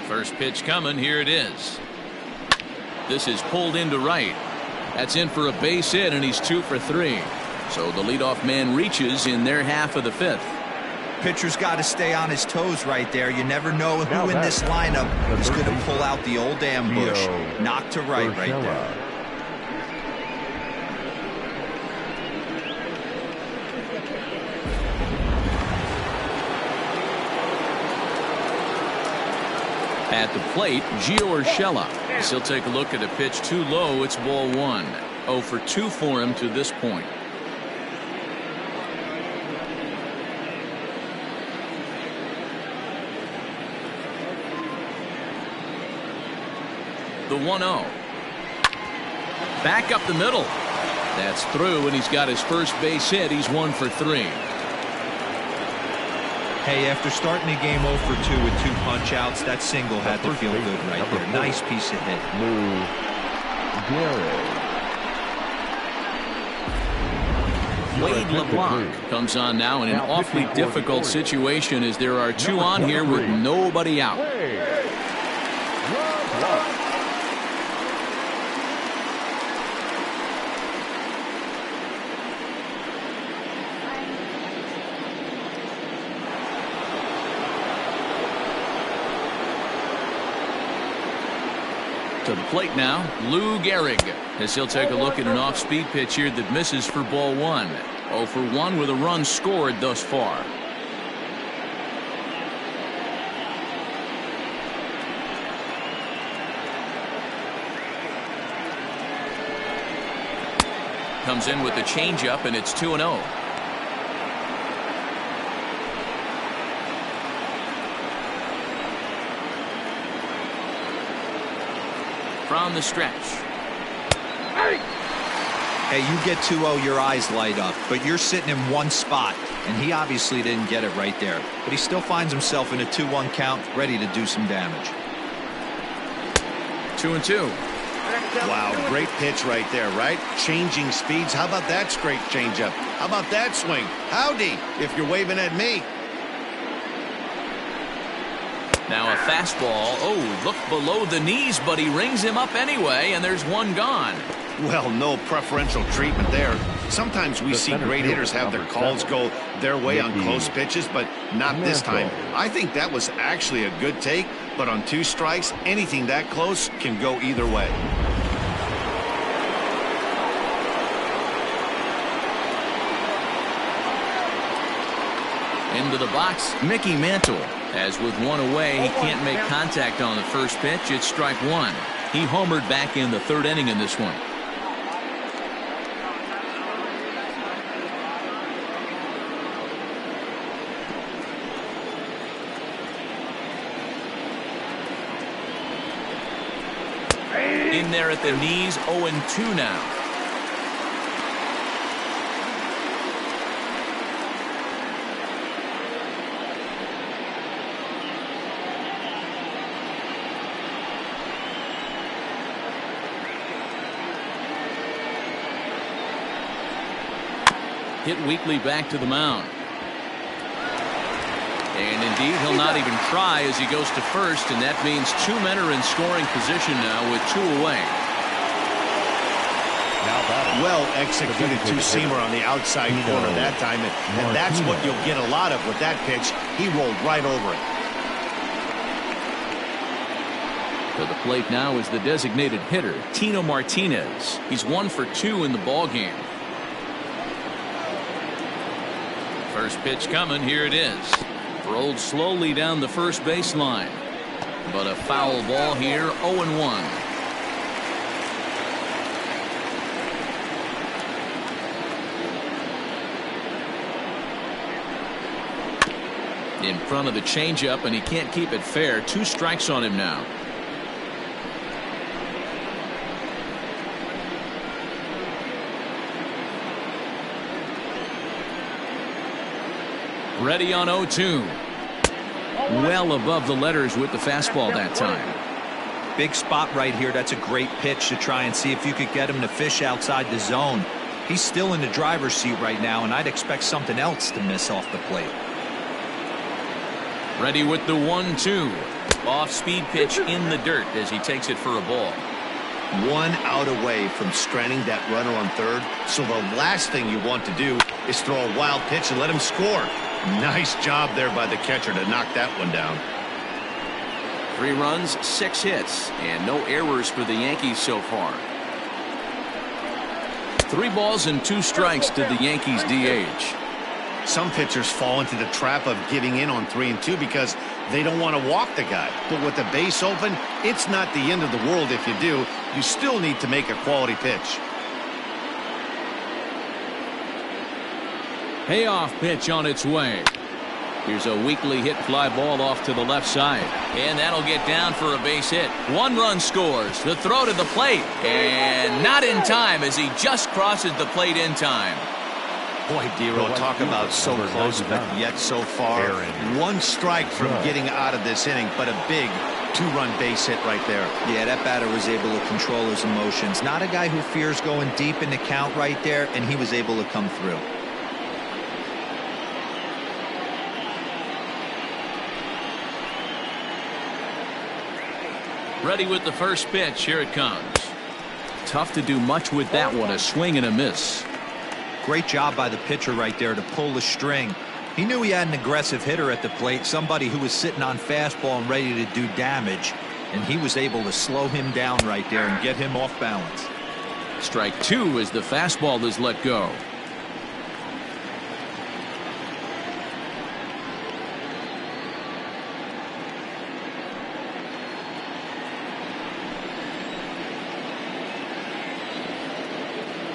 First pitch coming. Here it is. This is pulled into right. That's in for a base hit, and he's 2 for 3. So the leadoff man reaches in their half of the 5th. Pitcher's got to stay on his toes right there. You never know who in this lineup is going to pull out the old ambush. Knock to right there. At the plate, Gio Urshela. As he'll take a look at a pitch too low. It's ball 1. 0 for 2 for him to this point. The 1-0. Back up the middle. That's through, and he's got his first base hit. He's 1 for 3. Hey, after starting the game 0 for 2 with 2 punch-outs, that single had to feel good right there. Nice piece of hit. Wade LeBlanc comes on now in an awfully difficult situation as there are 2 on here with nobody out. To the plate now, Lou Gehrig, as he'll take a look at an off-speed pitch here that misses for ball 1. 0 for 1 with a run scored thus far. Comes in with the changeup, and it's 2-0. From the stretch. Hey, you get 2-0, your eyes light up, but you're sitting in one spot, and he obviously didn't get it right there. But he still finds himself in a 2-1 count, ready to do some damage. 2-2. Wow, great pitch right there, right? Changing speeds. How about that straight changeup? How about that swing? Howdy, if you're waving at me. Now a fastball. Oh, look below the knees, but he rings him up anyway, and there's 1 gone. Well, no preferential treatment there. Sometimes we see great hitters have their calls go their way on close pitches, but not this time. I think that was actually a good take, but on 2 strikes, anything that close can go either way. Into the box, Mickey Mantle. As with 1 away, he can't make contact on the first pitch. It's strike 1. He homered back in the 3rd inning in this one. In there at the knees, 0-2 now. Hit weakly back to the mound. And indeed, he'll not even try as he goes to first, and that means 2 men are in scoring position now with 2 away. Well executed 2-seamer on the outside corner that time, and that's what you'll get a lot of with that pitch. He rolled right over it. To the plate now is the designated hitter, Tino Martinez. He's 1 for 2 in the ballgame. First pitch coming, here it is. Rolled slowly down the first baseline. But a foul ball here, 0-1. In front of the changeup, and he can't keep it fair. 2 strikes on him now. Ready on 0-2. Well above the letters with the fastball that time. Big spot right here. That's a great pitch to try and see if you could get him to fish outside the zone. He's still in the driver's seat right now, and I'd expect something else to miss off the plate. Ready with the 1-2. Off-speed pitch in the dirt as he takes it for a ball. 1 out away from stranding that runner on third, so the last thing you want to do is throw a wild pitch and let him score. Nice job there by the catcher to knock that one down. 3 runs, 6 hits, and no errors for the Yankees so far. 3 balls and 2 strikes to the Yankees DH. Some pitchers fall into the trap of giving in on 3 and 2 because they don't want to walk the guy. But with the base open, it's not the end of the world if you do. You still need to make a quality pitch. Payoff pitch on its way. Here's a weakly hit fly ball off to the left side. And that'll get down for a base hit. 1 run scores. The throw to the plate. And not in time as he just crosses the plate in time. Boy, Dero, talk about so close, but yet so far. 1 strike from getting out of this inning, but a big 2-run base hit right there. Yeah, that batter was able to control his emotions. Not a guy who fears going deep in the count right there, and he was able to come through. Ready with the first pitch. Here it comes. Tough to do much with that one. A swing and a miss. Great job by the pitcher right there to pull the string. He knew he had an aggressive hitter at the plate, somebody who was sitting on fastball and ready to do damage, and he was able to slow him down right there and get him off balance. Strike 2 as the fastball is let go.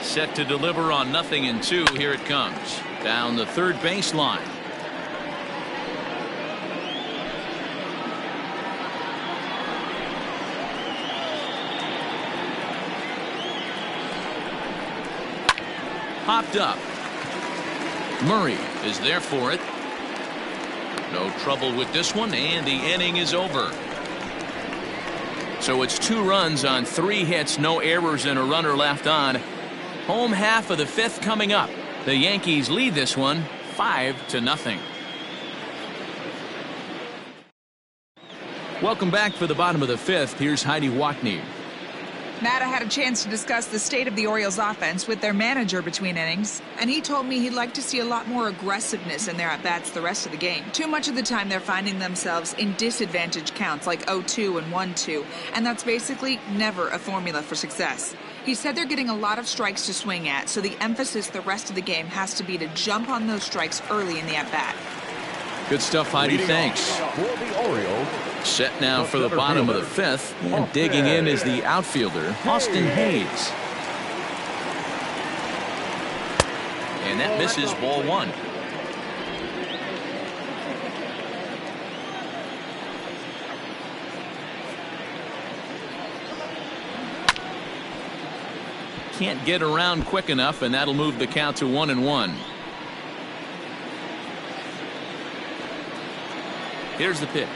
Set to deliver on 0-2. Here it comes. Down the third baseline. Popped up. Murray is there for it. No trouble with this one, and the inning is over. So it's 2 runs on 3 hits, no errors, and a runner left on. Home half of the 5th coming up. The Yankees lead this one 5-0. Welcome back for the bottom of the 5th. Here's Heidi Watney. Matt, I had a chance to discuss the state of the Orioles offense with their manager between innings, and he told me he'd like to see a lot more aggressiveness in their at-bats the rest of the game. Too much of the time they're finding themselves in disadvantaged counts like 0-2 and 1-2, and that's basically never a formula for success. He said they're getting a lot of strikes to swing at, so the emphasis the rest of the game has to be to jump on those strikes early in the at-bat. Good stuff, Heidi. Thanks. Set now for the bottom of the 5th, and digging in is the outfielder, Austin Hayes. And that misses ball 1. Can't get around quick enough, and that'll move the count to 1-1. Here's the pitch.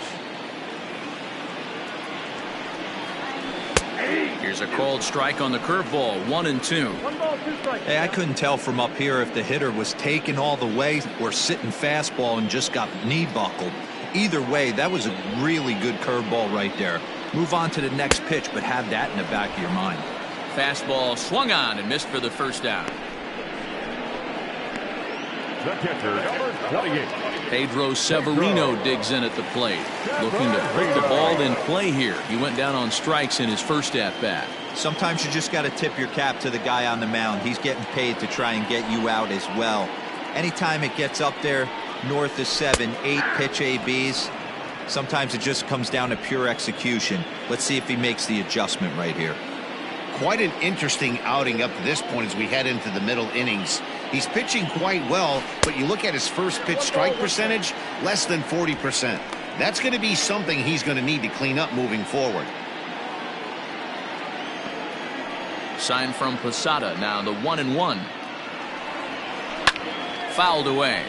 Here's a called strike on the curveball. 1-2. 1 ball, 2 strikes. Hey, I couldn't tell from up here if the hitter was taken all the way or sitting fastball and just got knee buckled. Either way, that was a really good curveball right there. Move on to the next pitch, but have that in the back of your mind. Fastball swung on and missed for the first out. The catcher, number 28. Pedro Severino digs in at the plate, looking to put the ball in play here. He went down on strikes in his first at-bat. Sometimes you just got to tip your cap to the guy on the mound. He's getting paid to try and get you out as well. Anytime it gets up there north of 7, 8 pitch ABs, sometimes it just comes down to pure execution. Let's see if he makes the adjustment right here. Quite an interesting outing up to this point as we head into the middle innings. He's pitching quite well, but you look at his first pitch strike percentage, less than 40%. That's going to be something he's going to need to clean up moving forward. Sign from Posada, now the 1-1. Fouled away.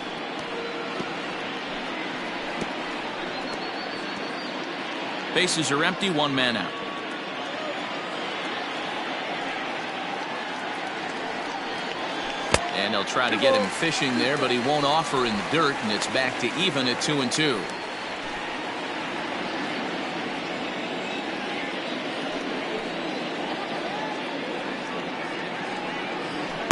Bases are empty, 1 man out. And they'll try to get him fishing there, but he won't offer in the dirt, and it's back to even at 2-2.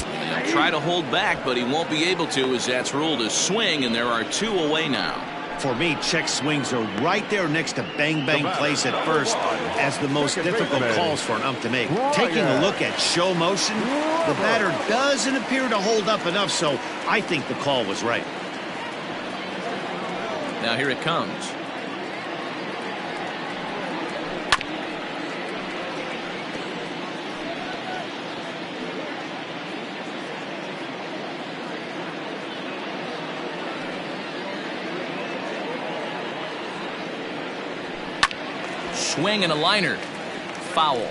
And he'll try to hold back, but he won't be able to, as that's ruled a swing, and there are 2 away now. For me, check swings are right there next to bang-bang plays at first as the most difficult calls for an ump to make. Taking a look at show motion, the batter doesn't appear to hold up enough, so I think the call was right. Now here it comes. swing and a liner. Foul.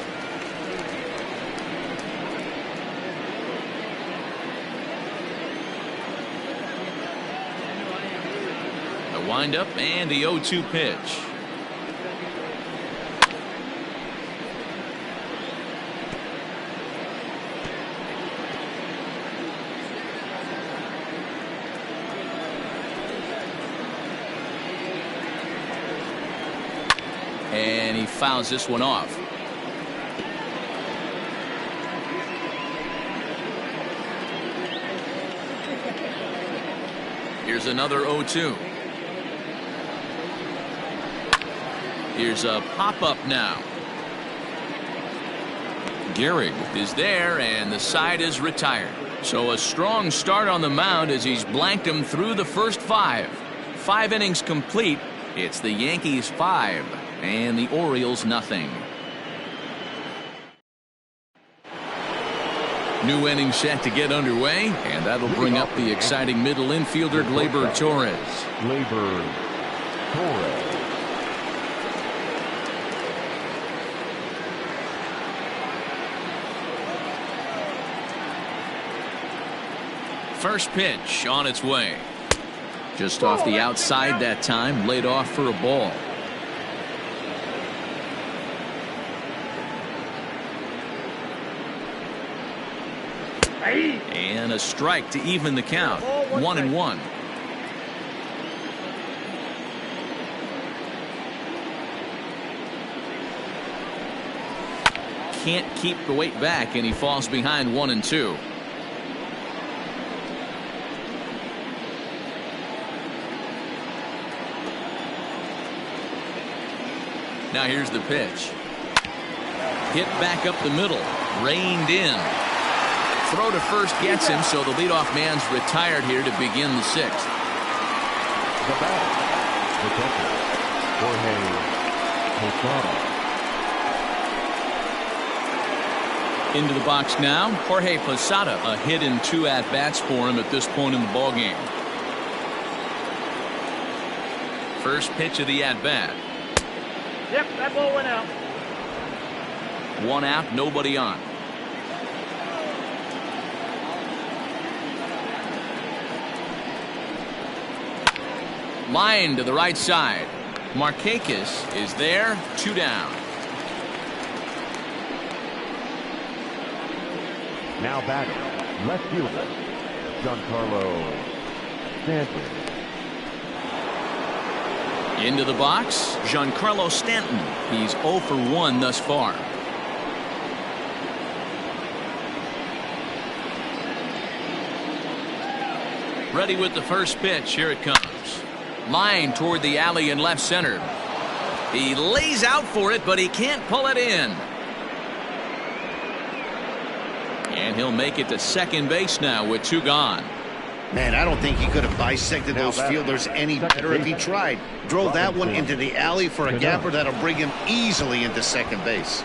The windup and the 0-2 pitch. And he fouls this one off. Here's another 0-2. Here's a pop-up now. Gehrig is there, and the side is retired. So a strong start on the mound as he's blanked him through the first 5. 5 innings complete. It's the Yankees 5 and the Orioles nothing. New inning set to get underway, and that'll bring up the exciting middle infielder Gleyber Torres. Gleyber Torres. First pitch on its way. Just off the outside that time, laid off for a ball. And a strike to even the count. 1-1. Can't keep the weight back, and he falls behind 1-2. Now here's the pitch. Hit back up the middle. Reined in. Throw to first gets him, so the leadoff man's retired here to begin the 6th. The batter, the catcher, Jorge Posada. Into the box now, Jorge Posada. A hit and 2 at-bats for him at this point in the ballgame. First pitch of the at-bat. Yep, that ball went out. 1 out, nobody on. Line to the right side. Markakis is there. 2 down. Now batting, left fielder, Giancarlo Stanton. Into the box, Giancarlo Stanton. He's 0 for 1 thus far. Ready with the first pitch. Here it comes. Line toward the alley in left center. He lays out for it, but he can't pull it in. And he'll make it to second base now with 2 gone. Man, I don't think he could have bisected those fielders any better if he tried. Drove that one into the alley for a gapper that'll bring him easily into second base.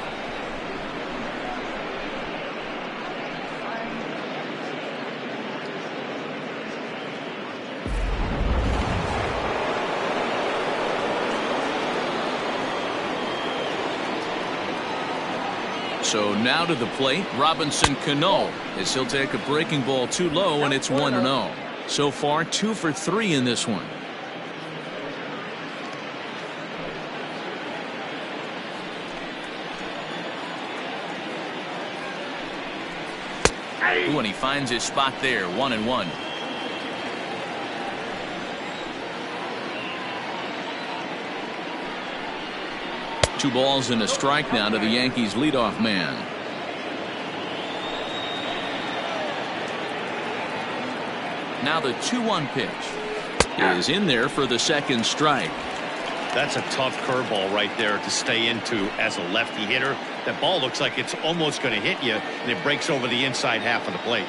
So now to the plate, Robinson Cano, as he'll take a breaking ball too low, and it's 1-0. So far 2 for 3 in this one. Ooh, and he finds his spot there. 1-1. Two balls and a strike now to the Yankees leadoff man. Now the 2-1 pitch is in there for the second strike. That's a tough curveball right there to stay into as a lefty hitter. That ball looks like it's almost going to hit you, and it breaks over the inside half of the plate.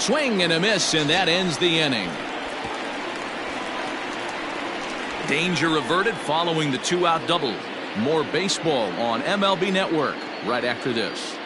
Swing and a miss, and that ends the inning. Danger averted following the 2-out double. More baseball on MLB Network right after this.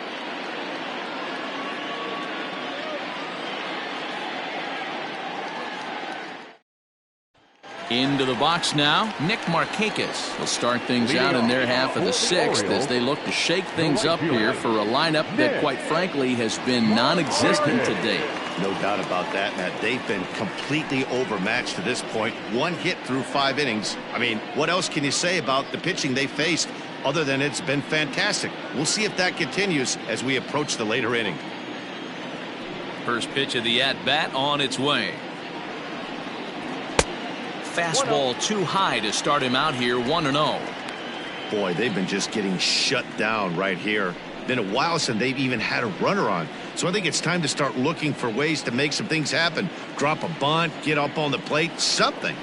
Into the box now, Nick Markakis will start things out in their half of the sixth as they look to shake things up here for a lineup that, quite frankly, has been non-existent to date. No doubt about that, Matt. They've been completely overmatched to this point. One hit through 5 innings. I mean, what else can you say about the pitching they faced other than it's been fantastic? We'll see if that continues as we approach the later inning. First pitch of the at-bat on its way. Fastball too high to start him out here, 1-0. Boy, they've been just getting shut down right here. Been a while since they've even had a runner on. So I think it's time to start looking for ways to make some things happen. Drop a bunt, get up on the plate, something.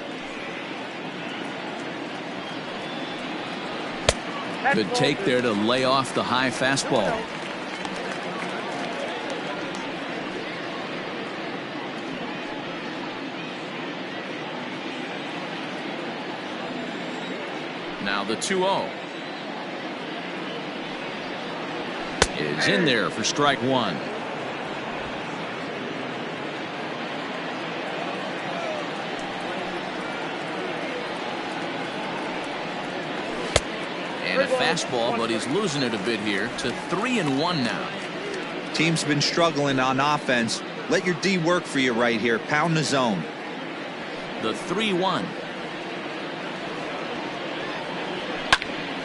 Good take there to lay off the high fastball. Now the 2-0 is in there for strike one. And a fastball, but he's losing it a bit here to 3-1 now. Team's been struggling on offense. Let your D work for you right here. Pound the zone. The 3-1.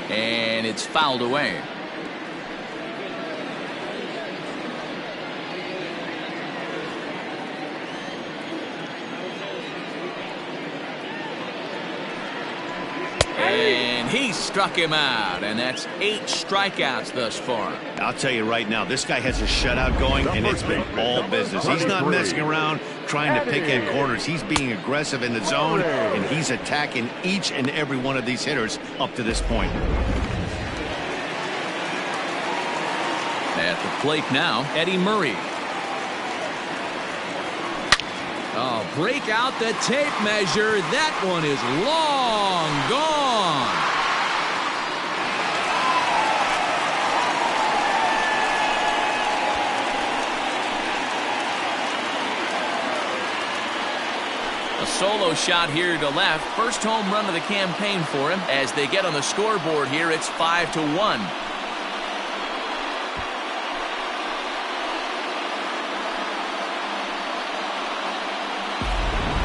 And it's fouled away. And he struck him out, and that's 8 strikeouts thus far. I'll tell you right now, this guy has a shutout going, and it's been all business. He's not messing around trying to pick at corners. He's being aggressive in the zone, and he's attacking each and every one of these hitters up to this point. At the plate now, Eddie Murray. Oh, break out the tape measure. That one is long gone. A solo shot here to left. First home run of the campaign for him. As they get on the scoreboard here, it's 5-1.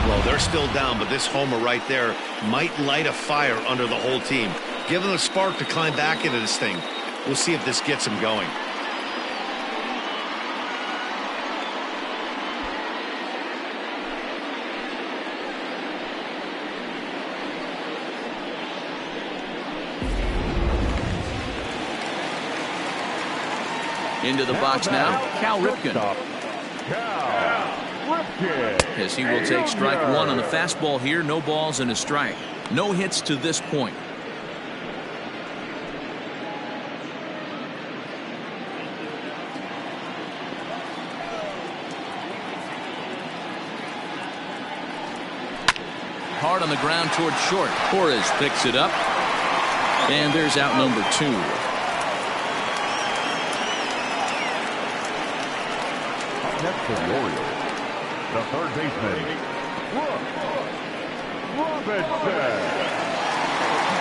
Well, they're still down, but this homer right there might light a fire under the whole team. Give them a spark to climb back into this thing. We'll see if this gets them going. Into the box now, Cal Ripken. As he will take strike one on the fastball here. No balls and a strike. No hits to this point. Hard on the ground toward short. Torres picks it up. And there's out number 2. Next for the Orioles, the third baseman, Robinson.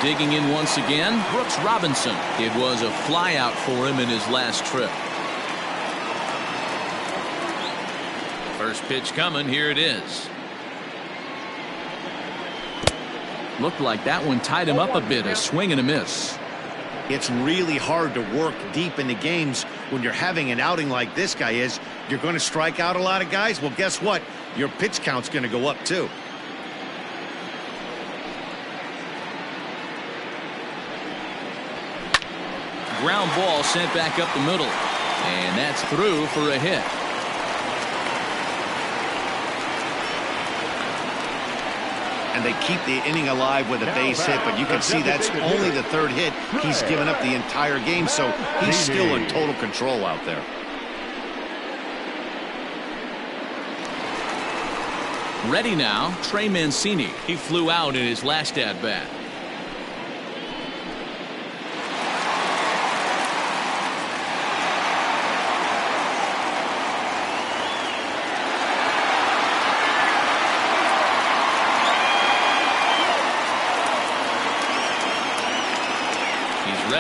Digging in once again, Brooks Robinson. It was a flyout for him in his last trip. First pitch coming. Here it is. Looked like that one tied him up a bit. A swing and a miss. It's really hard to work deep into games when you're having an outing like this guy is. You're going to strike out a lot of guys. Well, guess what? Your pitch count's going to go up too. Ground ball sent back up the middle. And that's through for a hit. And they keep the inning alive with a base hit, but you can see that's only the 3rd hit he's given up the entire game, so he's still in total control out there. Ready now, Trey Mancini. He flew out in his last at-bat.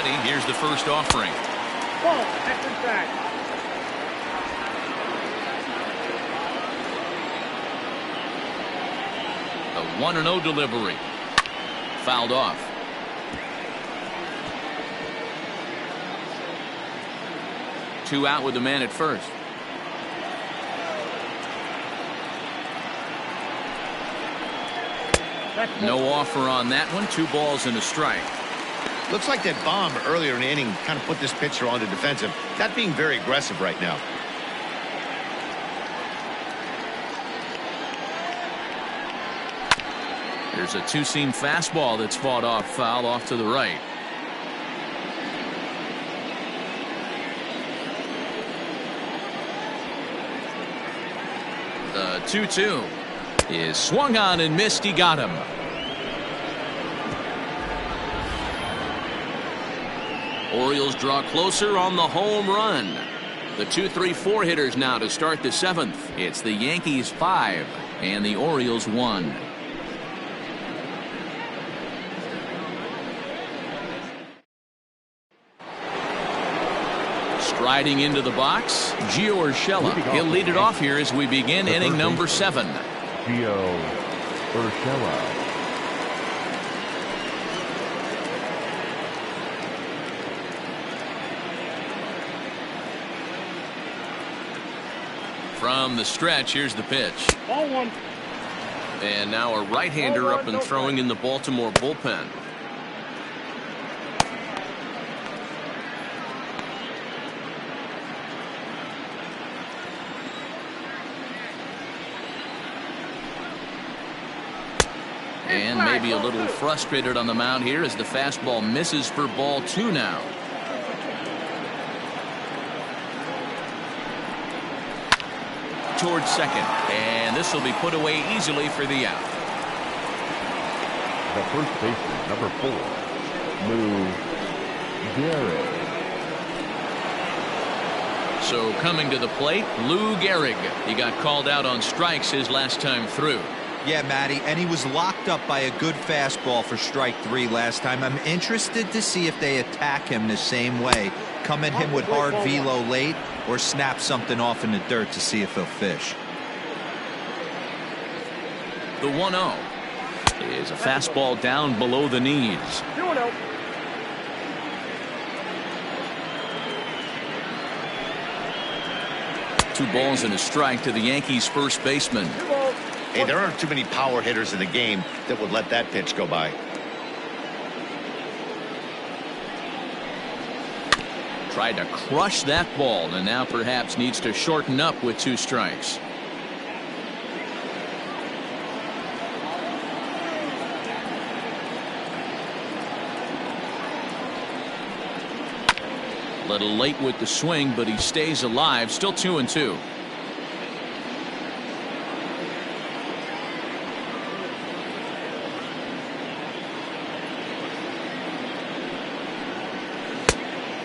ready. Here's the first offering. Ball, next inside. The 1-0 delivery. Fouled off. Two out with the man at first. No offer on that one. 2 balls and a strike. Looks like that bomb earlier in the inning kind of put this pitcher on the defensive. Not being very aggressive right now. There's a 2-seam fastball that's fought off, foul off to the right. The 2-2 is swung on and missed. He got him. Orioles draw closer on the home run. The 2-3-4 hitters now to start the 7th. It's the Yankees 5 and the Orioles 1. Striding into the box, Gio Urshela. He'll lead it off here as we begin inning number 7. Gio Urshela. From the stretch, here's the pitch. Ball 1. And now a right-hander up and throwing in the Baltimore bullpen. And maybe a little frustrated on the mound here as the fastball misses for ball 2 now. Towards second, and this will be put away easily for the out. The first baseman, number 4, Lou Gehrig. So coming to the plate, Lou Gehrig. He got called out on strikes his last time through. Yeah, Matty, and he was locked up by a good fastball for strike 3 last time. I'm interested to see if they attack him the same way. Come at him with hard velo late or snap something off in the dirt to see if he'll fish. The 1-0 is a fastball down below the knees. 2-0. Two balls and a strike to the Yankees first baseman. Hey, there aren't too many power hitters in the game that would let that pitch go by. Tried to crush that ball and now perhaps needs to shorten up with 2 strikes. Little late with the swing, but he stays alive. Still 2-2.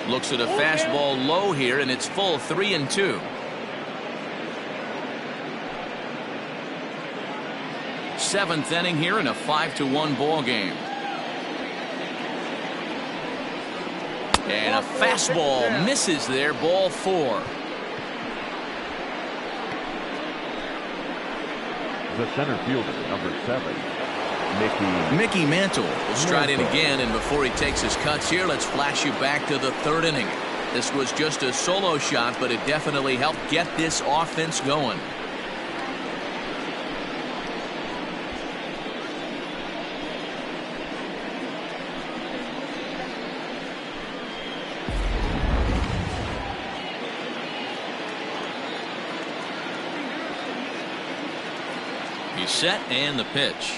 Looks at a fastball low here, and it's full 3-2. Seventh inning here in a 5-1 ball game. And a fastball misses there, ball 4. The center fielder, number 7, Mickey Mantle will stride in again, and before he takes his cuts here, let's flash you back to the 3rd inning. This was just a solo shot, but it definitely helped get this offense going. He's set, and the pitch.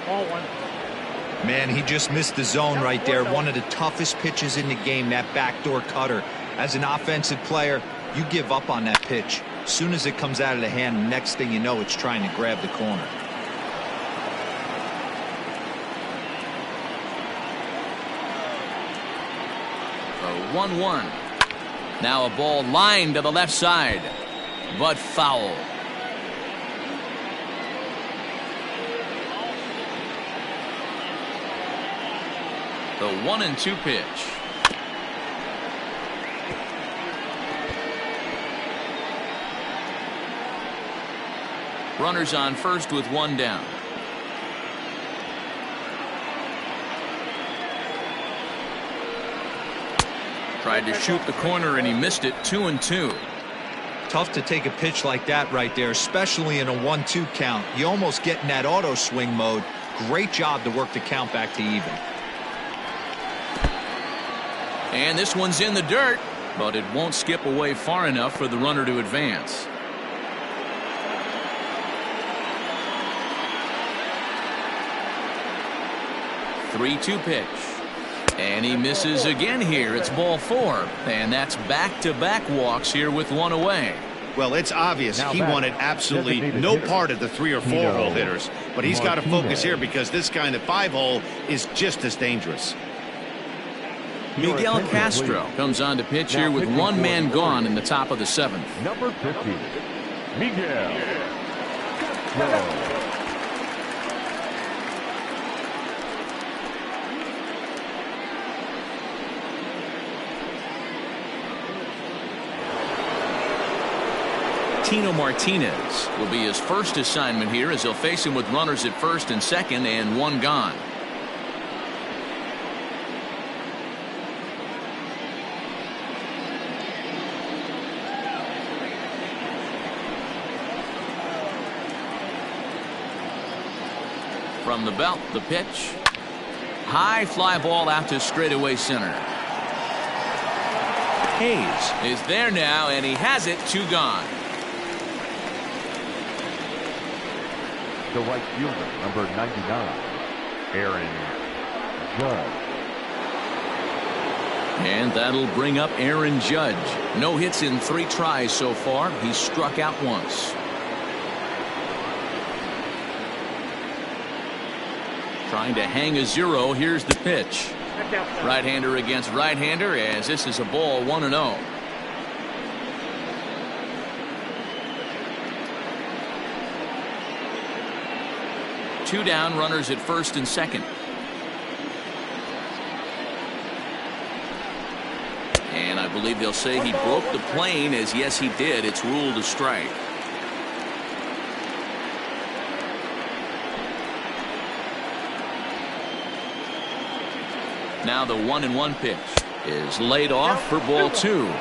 Ball 1. Man, he just missed the zone right there. One of the toughest pitches in the game, that backdoor cutter. As an offensive player, you give up on that pitch. As soon as it comes out of the hand, next thing you know, it's trying to grab the corner. A 1-1. Now a ball lined to the left side, but foul. The 1-2 pitch. Runners on first with one down. Tried to shoot the corner and he missed it. 2-2. Tough to take a pitch like that right there, especially in a 1-2 count. You almost get in that auto swing mode. Great job to work the count back to even. And this one's in the dirt, but it won't skip away far enough for the runner to advance. 3-2 pitch. And he misses again here. It's ball 4. And that's back-to-back walks here with one away. Well, it's obvious he wanted absolutely no part of the 3 or 4 hole hitters. But he's got to focus here because this kind of 5 hole is just as dangerous. Miguel Castro comes on to pitch here with one man gone in the top of the 7th. Number 50, Miguel Castro. Tino Martinez will be his first assignment here as he'll face him with runners at first and second and one gone. From the belt, the pitch. High fly ball out to straightaway center. Hayes is there now, and he has it. 2 gone. The right fielder, number 99, Aaron Judge. And that'll bring up Aaron Judge. No hits in 3 tries so far. He's struck out once. Trying to hang a 0. Here's the pitch. Right-hander against right-hander as this is a ball 1-0. Two down, runners at first and second. And I believe they'll say he broke the plane, as yes he did. It's ruled a strike. Now the 1-1 pitch is laid off for ball 2.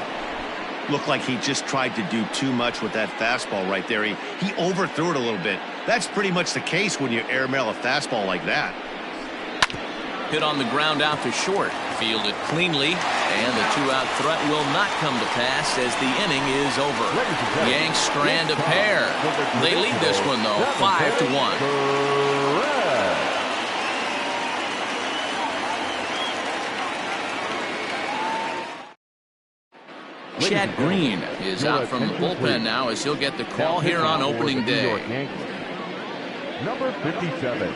Looked like he just tried to do too much with that fastball right there. He overthrew it a little bit. That's pretty much the case when you airmail a fastball like that. Hit on the ground out to short. Fielded cleanly, and the 2-out threat will not come to pass as the inning is over. Yanks strand a pair. They lead this one though, 5-1. Chad Green is out from the bullpen now as he'll get the call here on opening day. Number 57,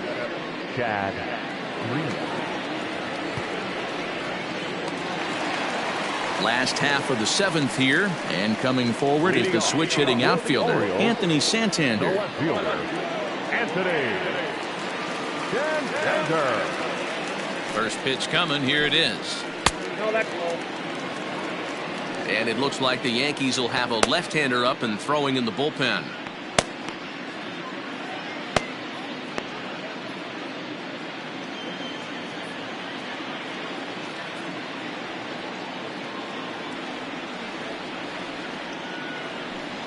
Chad Green. Last half of the 7th here, and coming forward is the switch hitting outfielder Anthony Santander. Anthony Santander. First pitch coming. Here it is. No, that's low. And it looks like the Yankees will have a left-hander up and throwing in the bullpen.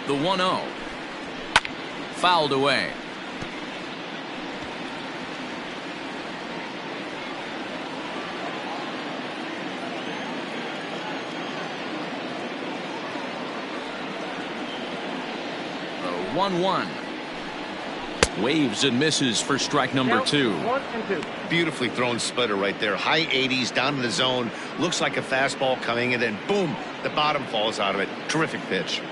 The 1-0. Fouled away. The 1-1. Waves and misses for strike number 2. 1 and 2. Beautifully thrown splitter right there. High 80s down in the zone. Looks like a fastball coming, and then boom, the bottom falls out of it. Terrific pitch.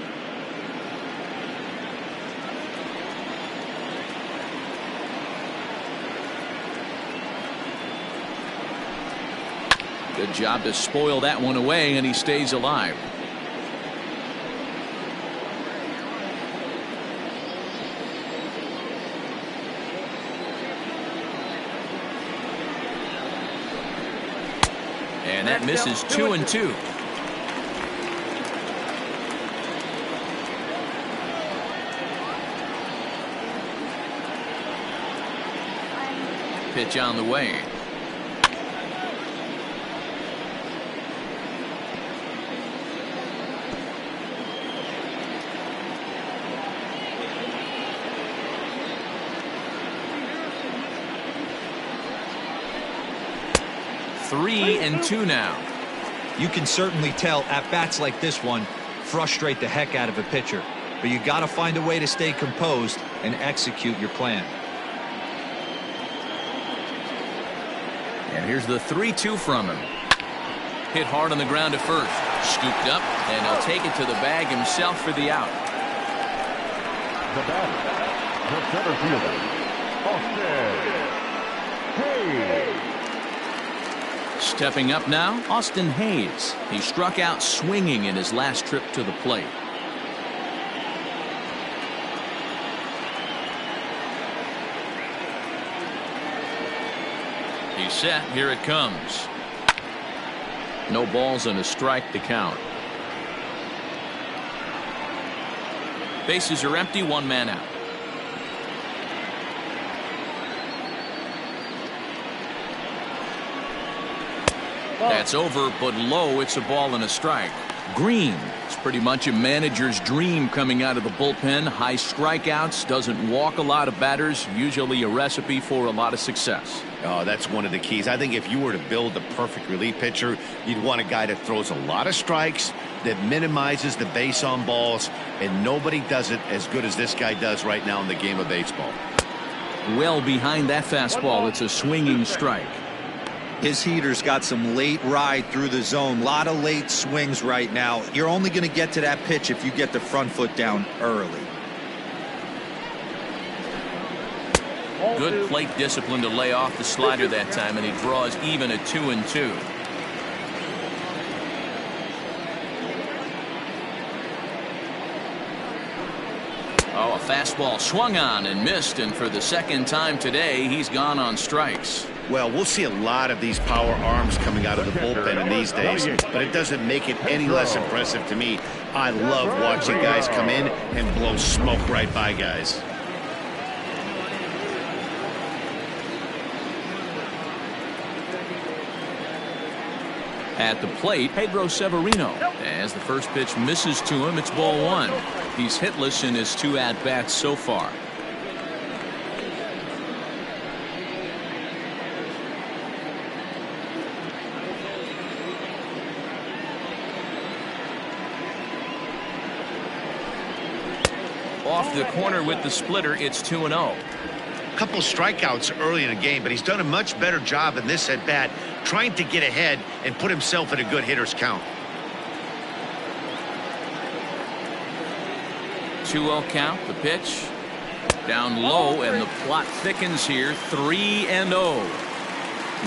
Good job to spoil that one away, and he stays alive. And that misses 2-2. Pitch on the way. Three and two now. You can certainly tell at bats like this one frustrate the heck out of a pitcher, but you got to find a way to stay composed and execute your plan. And here's the 3-2 from him. Hit hard on the ground at first. Scooped up, and he'll take it to the bag himself for the out. The batter, the center fielder, Austin Hayes. Stepping up now, Austin Hayes. He struck out swinging in his last trip to the plate. He's set. Here it comes. No balls and a strike to count. Bases are empty. One man out. That's over, but low. It's a ball and a strike. Green. It's pretty much a manager's dream coming out of the bullpen. High strikeouts, doesn't walk a lot of batters, usually a recipe for a lot of success. Oh, that's one of the keys. I think if you were to build the perfect relief pitcher, you'd want a guy that throws a lot of strikes, that minimizes the base on balls, and nobody does it as good as this guy does right now in the game of baseball. Well behind that fastball. It's a swinging strike. His heater's got some late ride through the zone. A lot of late swings right now. You're only going to get to that pitch if you get the front foot down early. Good plate discipline to lay off the slider that time, and he draws even at 2-2. Oh, a fastball swung on and missed, and for the second time today, he's gone on strikes. Well, we'll see a lot of these power arms coming out of the bullpen in these days, but it doesn't make it any less impressive to me. I love watching guys come in and blow smoke right by guys. At the plate, Pedro Severino. As the first pitch misses to him, it's ball one. He's hitless in his 2 at-bats so far. Off the corner with the splitter, it's 2-0. Couple strikeouts early in the game, but he's done a much better job in this at bat trying to get ahead and put himself in a good hitter's count. 2-0 count. The pitch down low, and the plot thickens here. 3-0.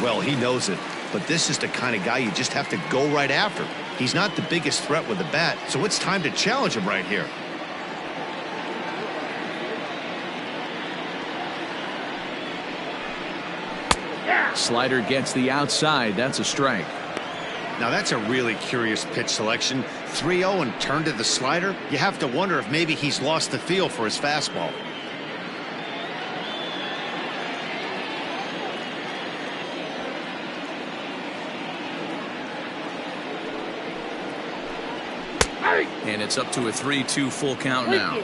Well, he knows it, but this is the kind of guy you just have to go right after. He's not the biggest threat with the bat, so it's time to challenge him right here. Slider gets the outside. That's a strike. Now that's a really curious pitch selection. 3-0 and turn to the slider. You have to wonder if maybe he's lost the feel for his fastball. And it's up to a 3-2 full count now.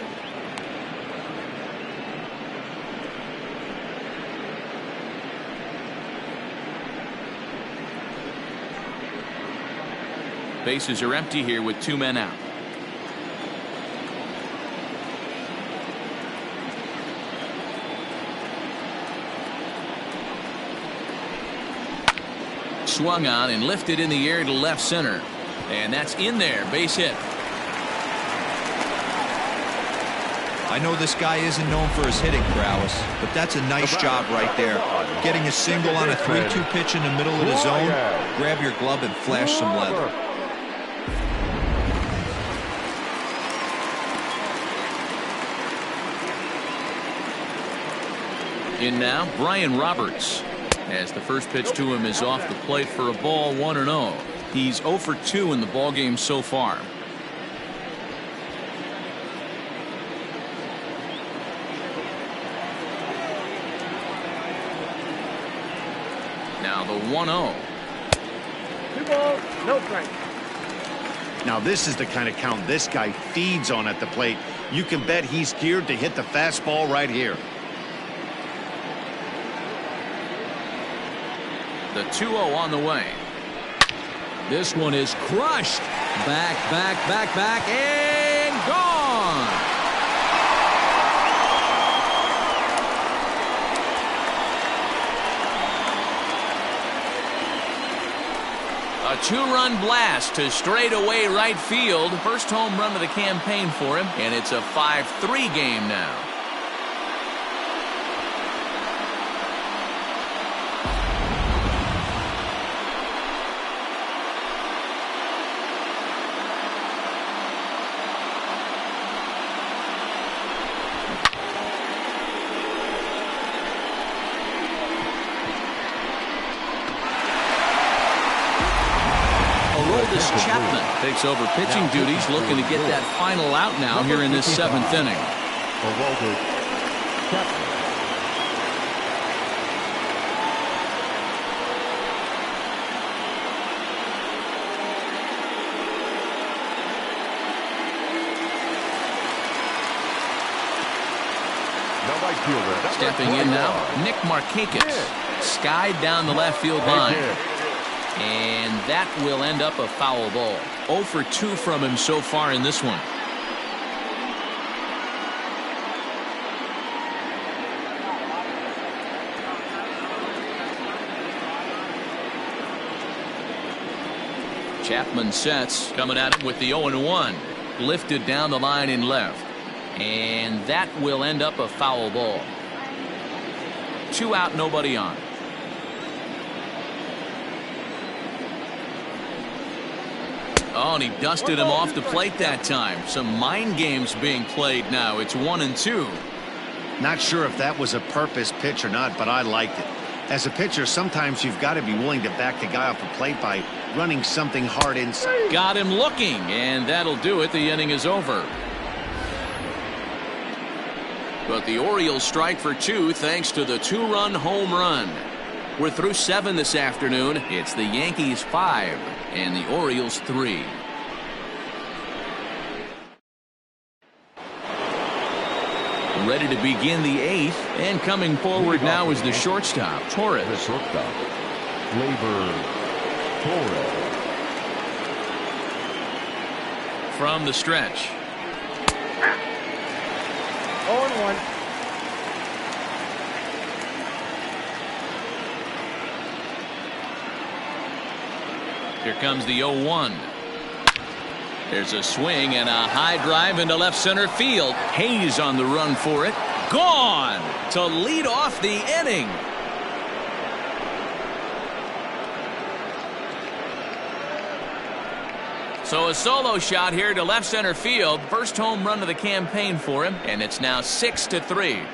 Bases are empty here with 2 men out. Swung on and lifted in the air to left center. And that's in there. Base hit. I know this guy isn't known for his hitting prowess, but that's a nice job right there. Getting a single on a 3-2 pitch in the middle of the zone. Grab your glove and flash some leather. In now, Brian Roberts. As the first pitch to him is off the plate for a ball, 1-0. He's 0 for 2 in the ballgame so far. Now the 1-0. 2 balls, no strikes. Now this is the kind of count this guy feeds on at the plate. You can bet he's geared to hit the fastball right here. The 2-0 on the way. This one is crushed. Back, and gone. A 2-run blast to straightaway right field. First home run of the campaign for him, and it's a 5-3 game now. Chapman takes over pitching duties, looking to get that final out now here in this 7th inning. Stepping in now, Nick Markakis. Skied down the left field line. And that will end up a foul ball. 0 for 2 from him so far in this one. Chapman sets, coming at him with the 0-1. Lifted down the line in left. And that will end up a foul ball. 2 out, nobody on. Oh, and he dusted him off the plate that time. Some mind games being played now. It's 1-2. Not sure if that was a purpose pitch or not, but I liked it. As a pitcher, sometimes you've got to be willing to back the guy off the plate by running something hard inside. Got him looking, and that'll do it. The inning is over. But the Orioles strike for 2 thanks to the 2-run home run. We're through 7 this afternoon. It's the Yankees 5 and the Orioles 3. Ready to begin the 8th, and coming forward now is the shortstop, Torres. From the stretch. 0-1. Here comes the 0-1. There's a swing and a high drive into left center field. Hayes on the run for it. Gone to lead off the inning. So a solo shot here to left center field. First home run of the campaign for him, and it's now 6-3.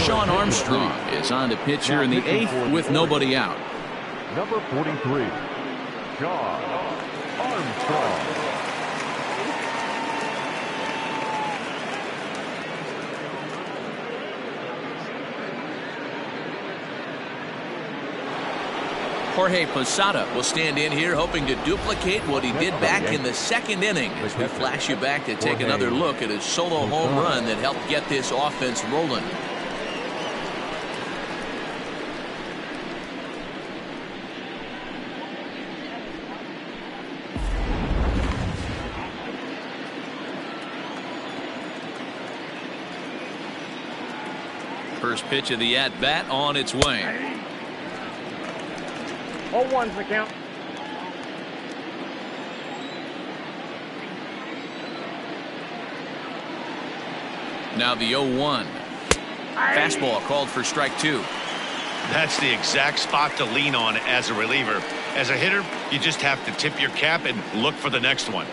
Shawn Armstrong is on to pitch here in the 8th with nobody out. Number 43, Shawn Armstrong. Jorge Posada will stand in here hoping to duplicate what he did back in the 2nd inning as we flash you back to take another look at his solo home run that helped get this offense rolling. First pitch of the at-bat on its way. 0-1's the count. Now the 0-1. Fastball called for strike 2. That's the exact spot to lean on as a reliever. As a hitter, you just have to tip your cap and look for the next one.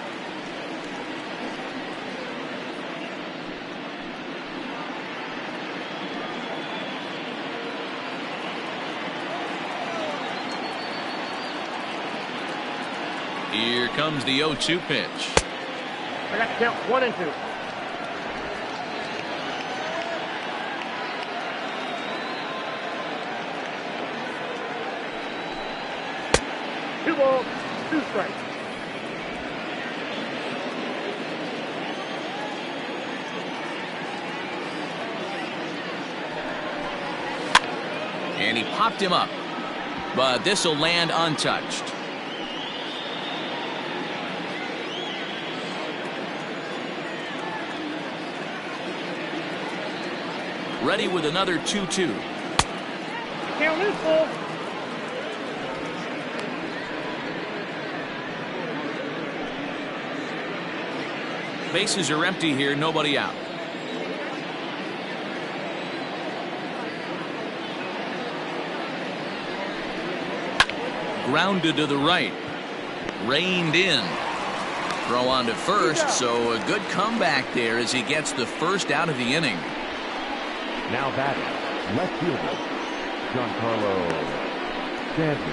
Here comes the 0-2 pitch. I got to count 1 and 2. Two balls, 2 strikes. And he popped him up. But this will land untouched. Ready with another 2-2. Count is full. Bases are empty here, nobody out. Grounded to the right. Reined in. Throw on to first, so a good comeback there as he gets the first out of the inning. Now batting, left fielder, Giancarlo Stanton.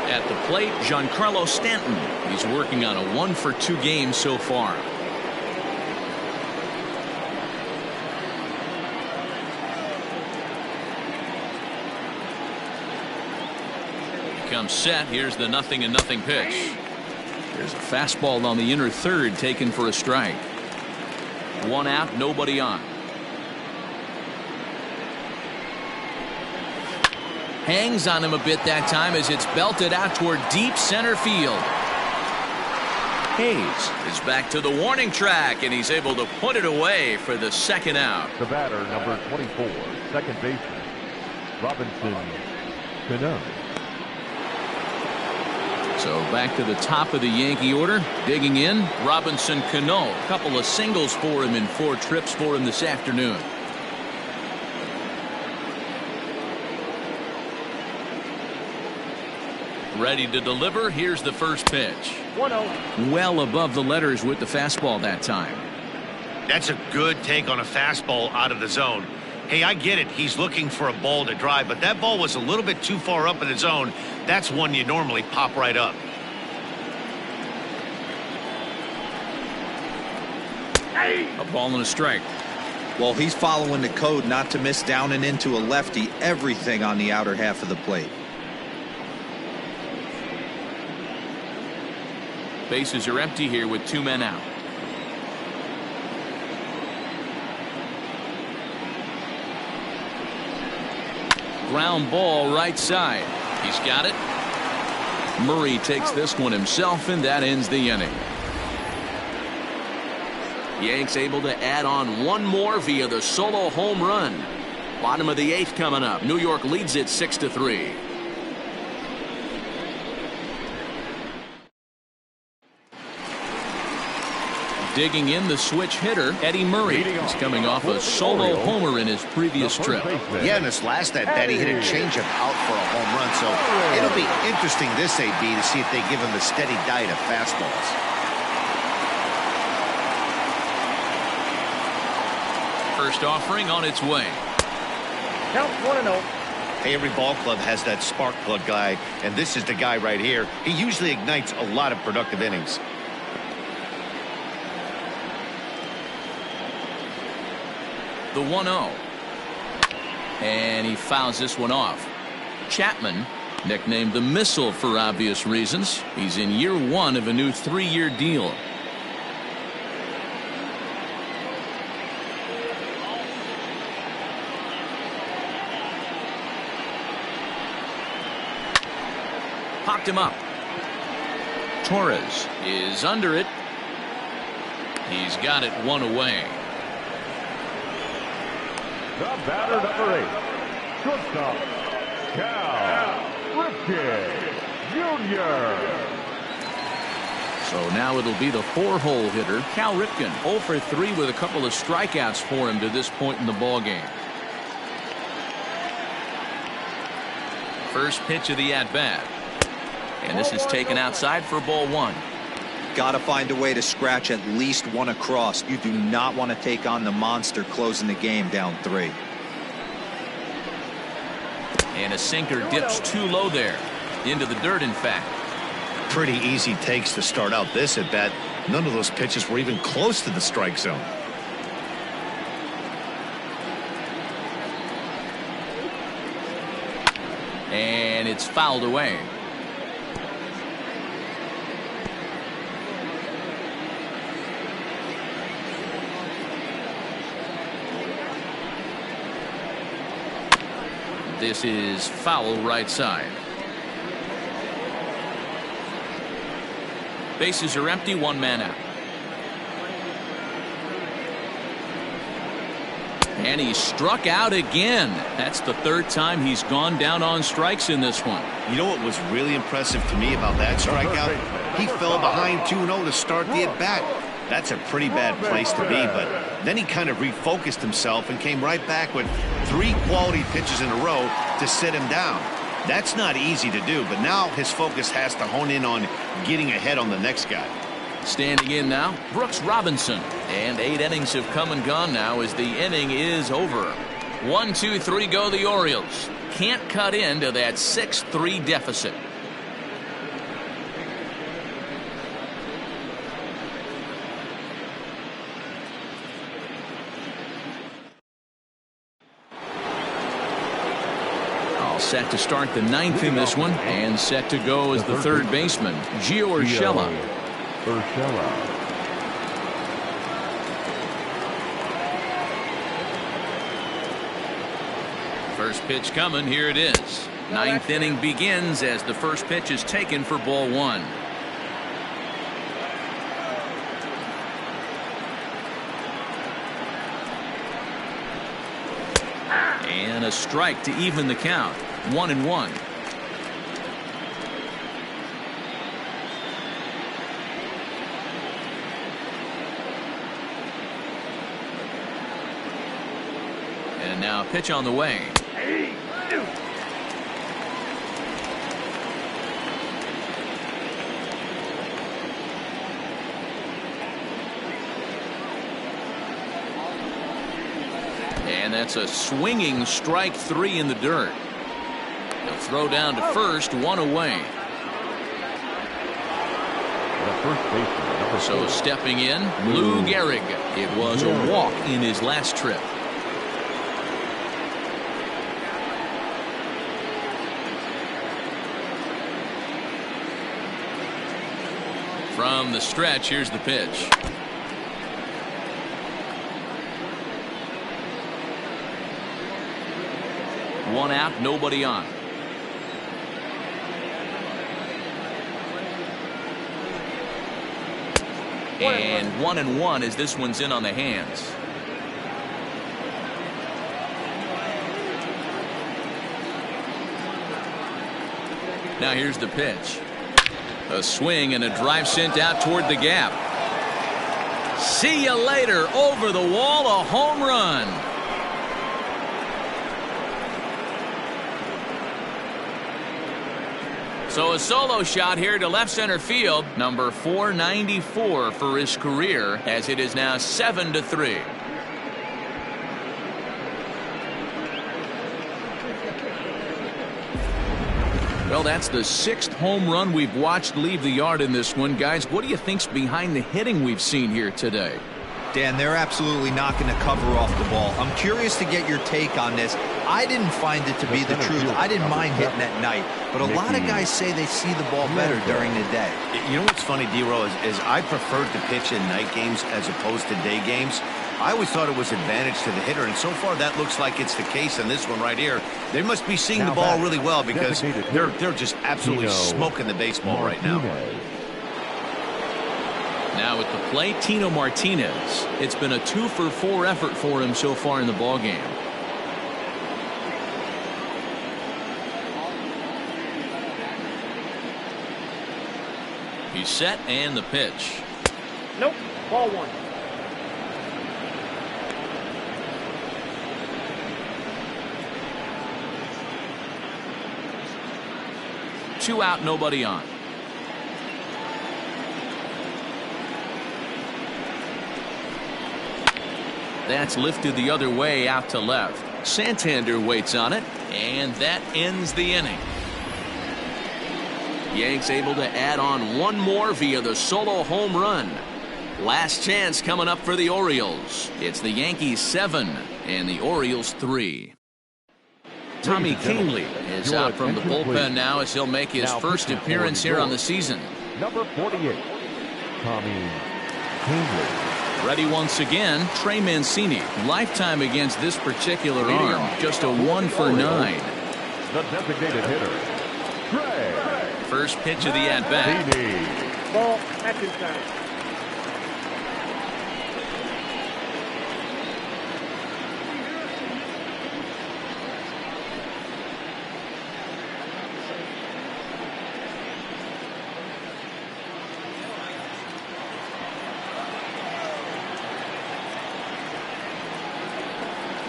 At the plate, Giancarlo Stanton. He's working on a 1-for-2 game so far. Comes set. Here's the 0-0 pitch. There's a fastball on the inner third taken for a strike. 1 out, nobody on. Hangs on him a bit that time as it's belted out toward deep center field. Hayes is back to the warning track, and he's able to put it away for the 2nd out. The batter, number 24, second baseman, Robinson Cano. So back to the top of the Yankee order. Digging in, Robinson Cano. A couple of singles for him in 4 trips for him this afternoon. Ready to deliver. Here's the first pitch. 1-0. Well above the letters with the fastball that time. That's a good take on a fastball out of the zone. Hey, I get it. He's looking for a ball to drive, but that ball was a little bit too far up in the zone. That's one you normally pop right up. A ball and a strike. Well, he's following the code not to miss down and into a lefty. Everything on the outer half of the plate. Bases are empty here with 2 men out. Ground ball right side. He's got it. Murray takes this one himself, and that ends the inning. Yanks able to add on 1 more via the solo home run. Bottom of the 8th coming up. New York leads it 6-3. Digging in, the switch hitter, Eddie Murray. He's coming off a solo homer in his previous trip. Yeah, in his last at bat, he hit a changeup out for a home run. So it'll be interesting this AB to see if they give him a steady diet of fastballs. First offering on its way. Count 1-0. Hey, every ball club has that spark plug guy, and this is the guy right here. He usually ignites a lot of productive innings. The 1-0. And he fouls this one off. Chapman, nicknamed the Missile for obvious reasons. He's in year 1 of a new 3-year deal. Popped him up. Torres is under it. He's got it 1 away. The batter, number 8, shortstop, Cal Ripken Jr. So now it'll be the 4-hole hitter, Cal Ripken. 0 for 3 with a couple of strikeouts for him to this point in the ball game. First pitch of the at-bat. And this is taken outside for ball 1. Got to find a way to scratch at least 1 across. You do not want to take on the monster closing the game down 3. And a sinker dips too low there. Into the dirt, in fact. Pretty easy takes to start out this at bat. None of those pitches were even close to the strike zone. And it's fouled away. This is foul right side. Bases are empty, one man out. And he struck out again. That's the third time he's gone down on strikes in this one. You know what was really impressive to me about that strikeout? He fell behind 2-0 to start the at-bat. That's a pretty bad place to be, but then he kind of refocused himself and came right back with 3 quality pitches in a row to sit him down. That's not easy to do, but now his focus has to hone in on getting ahead on the next guy. Standing in now, Brooks Robinson. And 8 innings have come and gone now as the inning is over. 1, 2, 3 go the Orioles. Can't cut into that 6-3 deficit. All set to start the 9th in this one, and set to go as the third baseman, Gio Urshela. First pitch coming. Here it is. 9th inning begins as the first pitch is taken for ball 1. And a strike to even the count. 1-1. And now a pitch on the way. And that's a swinging strike 3 in the dirt. He'll throw down to first, 1 away. So stepping in, Lou Gehrig. It was a walk in his last trip. From the stretch, here's the pitch. One out, nobody on. And 1-1 as this one's in on the hands. Now here's the pitch. A swing and a drive sent out toward the gap. See you later. Over the wall, a home run. So a solo shot here to left center field. Number 494 for his career, as it is now 7-3. Well, that's the 6th home run we've watched leave the yard in this one. Guys, what do you think's behind the hitting we've seen here today? Dan, they're absolutely not going to cover off the ball. I'm curious to get your take on this. I didn't find it to be the truth. I didn't mind hitting at night, but a lot of guys say they see the ball better during the day. You know what's funny, D-Row, is I preferred to pitch in night games as opposed to day games. I always thought it was advantage to the hitter, and so far that looks like it's the case in this one right here. They must be seeing the ball really well because they're just absolutely smoking the baseball right now. Now at the plate, Tino Martinez. It's been a 2-for-4 effort for him so far in the ballgame. He's set, and the pitch. Nope. Ball 1. Two out, nobody on. That's lifted the other way out to left. Santander waits on it, and that ends the inning. Yanks able to add on one more via the solo home run. Last chance coming up for the Orioles. It's the Yankees 7 and the Orioles 3. Tommy Kahnle is out from the bullpen now as he'll make his first appearance here on the season. Number 48, Tommy Kahnle. Ready once again, Trey Mancini. Lifetime against this particular arm. Just a 1 for 9. The designated hitter, Trey. First pitch of the at-bat. Ball, that's inside.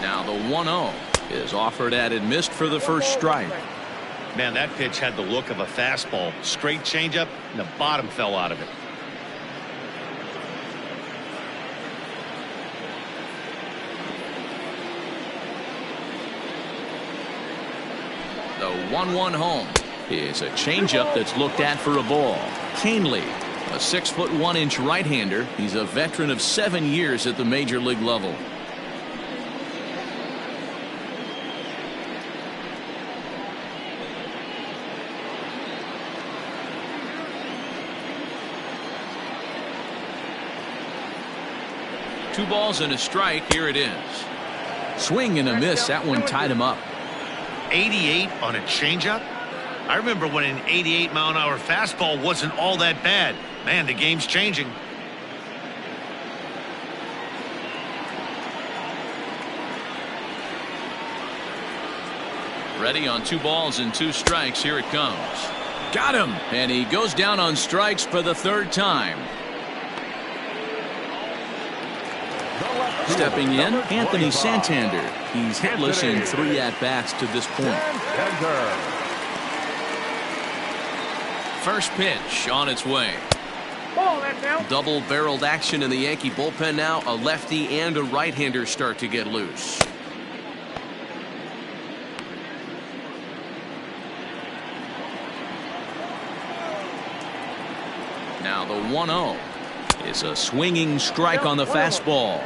Now the 1-0 is offered at and missed for the first strike. Man, that pitch had the look of a fastball. Straight changeup, and the bottom fell out of it. The 1-1 home is a changeup that's looked at for a ball. Kahnle, a 6'1" right-hander. He's a veteran of 7 years at the major league level. Two balls and a strike. Here it is. Swing and a miss. That one tied him up. 88 on a changeup? I remember when an 88-mile-an-hour fastball wasn't all that bad. Man, the game's changing. Ready on 2 balls and 2 strikes. Here it comes. Got him. And he goes down on strikes for the 3rd time. Stepping in, Anthony Santander. He's hitless in 3 at-bats to this point. First pitch on its way. Ball, that's out. Double-barreled action in the Yankee bullpen now. A lefty and a right-hander start to get loose. Now the 1-0 is a swinging strike on the fastball.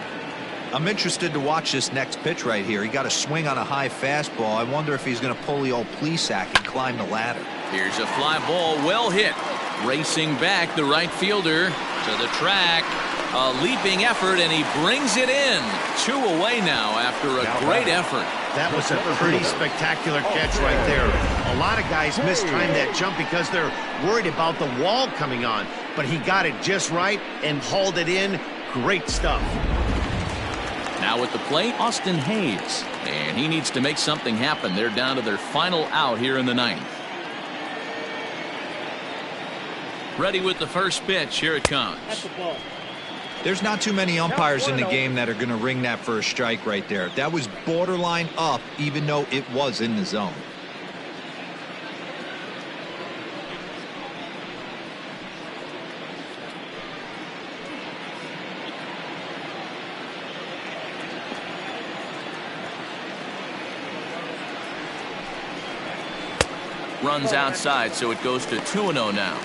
I'm interested to watch this next pitch right here. He got a swing on a high fastball. I wonder if he's going to pull the old Plesac and climb the ladder. Here's a fly ball, well hit. Racing back, the right fielder to the track. A leaping effort, and he brings it in. 2 away now after a great effort. That was a pretty spectacular catch right there. A lot of guys mistime that jump because they're worried about the wall coming on. But he got it just right and hauled it in. Great stuff. Now at the plate, Austin Hayes. And he needs to make something happen. They're down to their final out here in the 9th. Ready with the first pitch. Here it comes. That's the ball. There's not too many umpires in the game that are going to ring that first strike right there. That was borderline up, even though it was in the zone. Runs outside, so it goes to 2-0 now.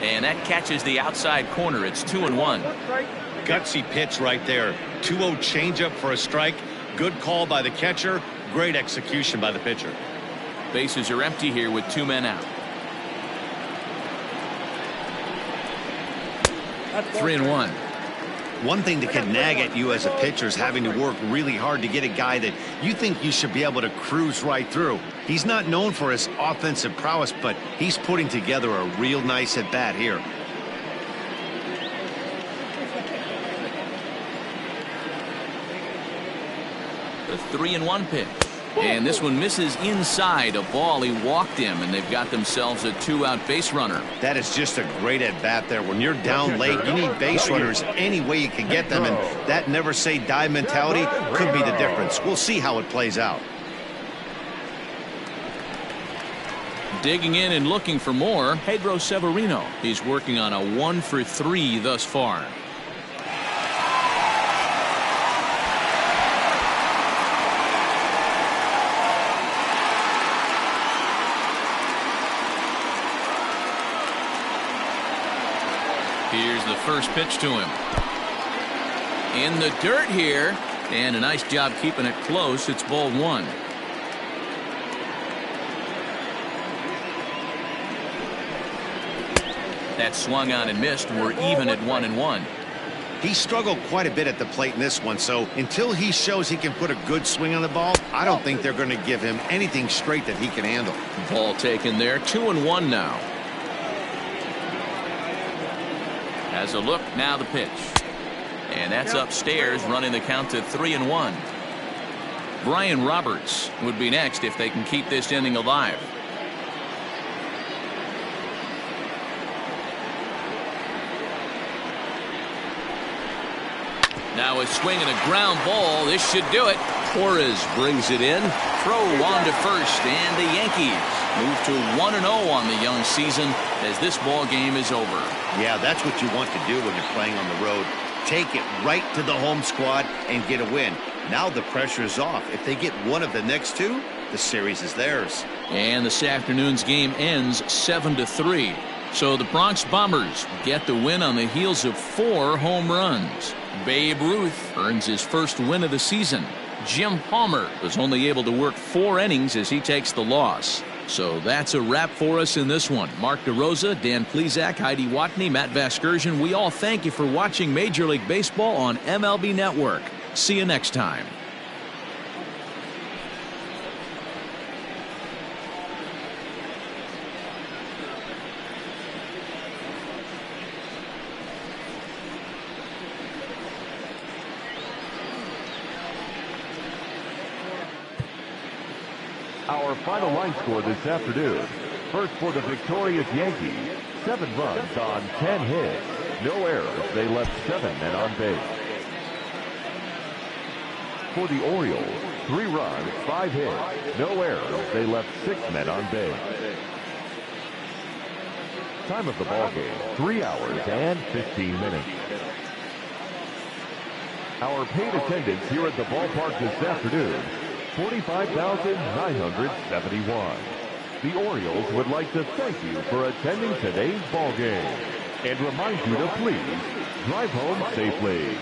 And that catches the outside corner. It's 2-1. Gutsy pitch right there. 2-0 changeup for a strike. Good call by the catcher. Great execution by the pitcher. Bases are empty here with 2 men out. 3-1. One thing that can nag at you as a pitcher is having to work really hard to get a guy that you think you should be able to cruise right through. He's not known for his offensive prowess, but he's putting together a real nice at-bat here. The 3-1 pitch. And this one misses inside. A ball. He walked him, and they've got themselves a 2-out base runner. That is just a great at-bat there. When you're down late, you need base runners any way you can get them, and that never-say-die mentality could be the difference. We'll see how it plays out. Digging in and looking for more, Pedro Severino. He's working on a 1-for-3 thus far. Here's the first pitch to him. In the dirt here, and a nice job keeping it close. It's ball 1. That swung on and missed. We're even at 1-1. He struggled quite a bit at the plate in this one, so until he shows he can put a good swing on the ball, I don't think they're going to give him anything straight that he can handle. Ball taken there. 2-1 now. Has a look, now the pitch. And that's upstairs, running the count to 3-1. Brian Roberts would be next if they can keep this inning alive. Now a swing and a ground ball. This should do it. Torres brings it in. Throw on to first, and the Yankees move to 1-0 on the young season as this ball game is over. Yeah, that's what you want to do when you're playing on the road. Take it right to the home squad and get a win. Now the pressure is off. If they get one of the next two, the series is theirs. And this afternoon's game ends 7-3. So the Bronx Bombers get the win on the heels of 4 home runs. Babe Ruth earns his first win of the season. Jim Palmer was only able to work 4 innings as he takes the loss. So that's a wrap for us in this one. Mark DeRosa, Dan Plesac, Heidi Watney, Matt Vasgersian, we all thank you for watching Major League Baseball on MLB Network. See you next time. Our final line score this afternoon. First for the victorious Yankees, 7 runs on 10 hits. No errors. They left 7 men on base. For the Orioles, 3 runs, 5 hits. No errors. They left 6 men on base. Time of the ball game, 3 hours and 15 minutes. Our paid attendance here at the ballpark this afternoon, 45,971. The Orioles would like to thank you for attending today's ball game and remind you to please drive home safely.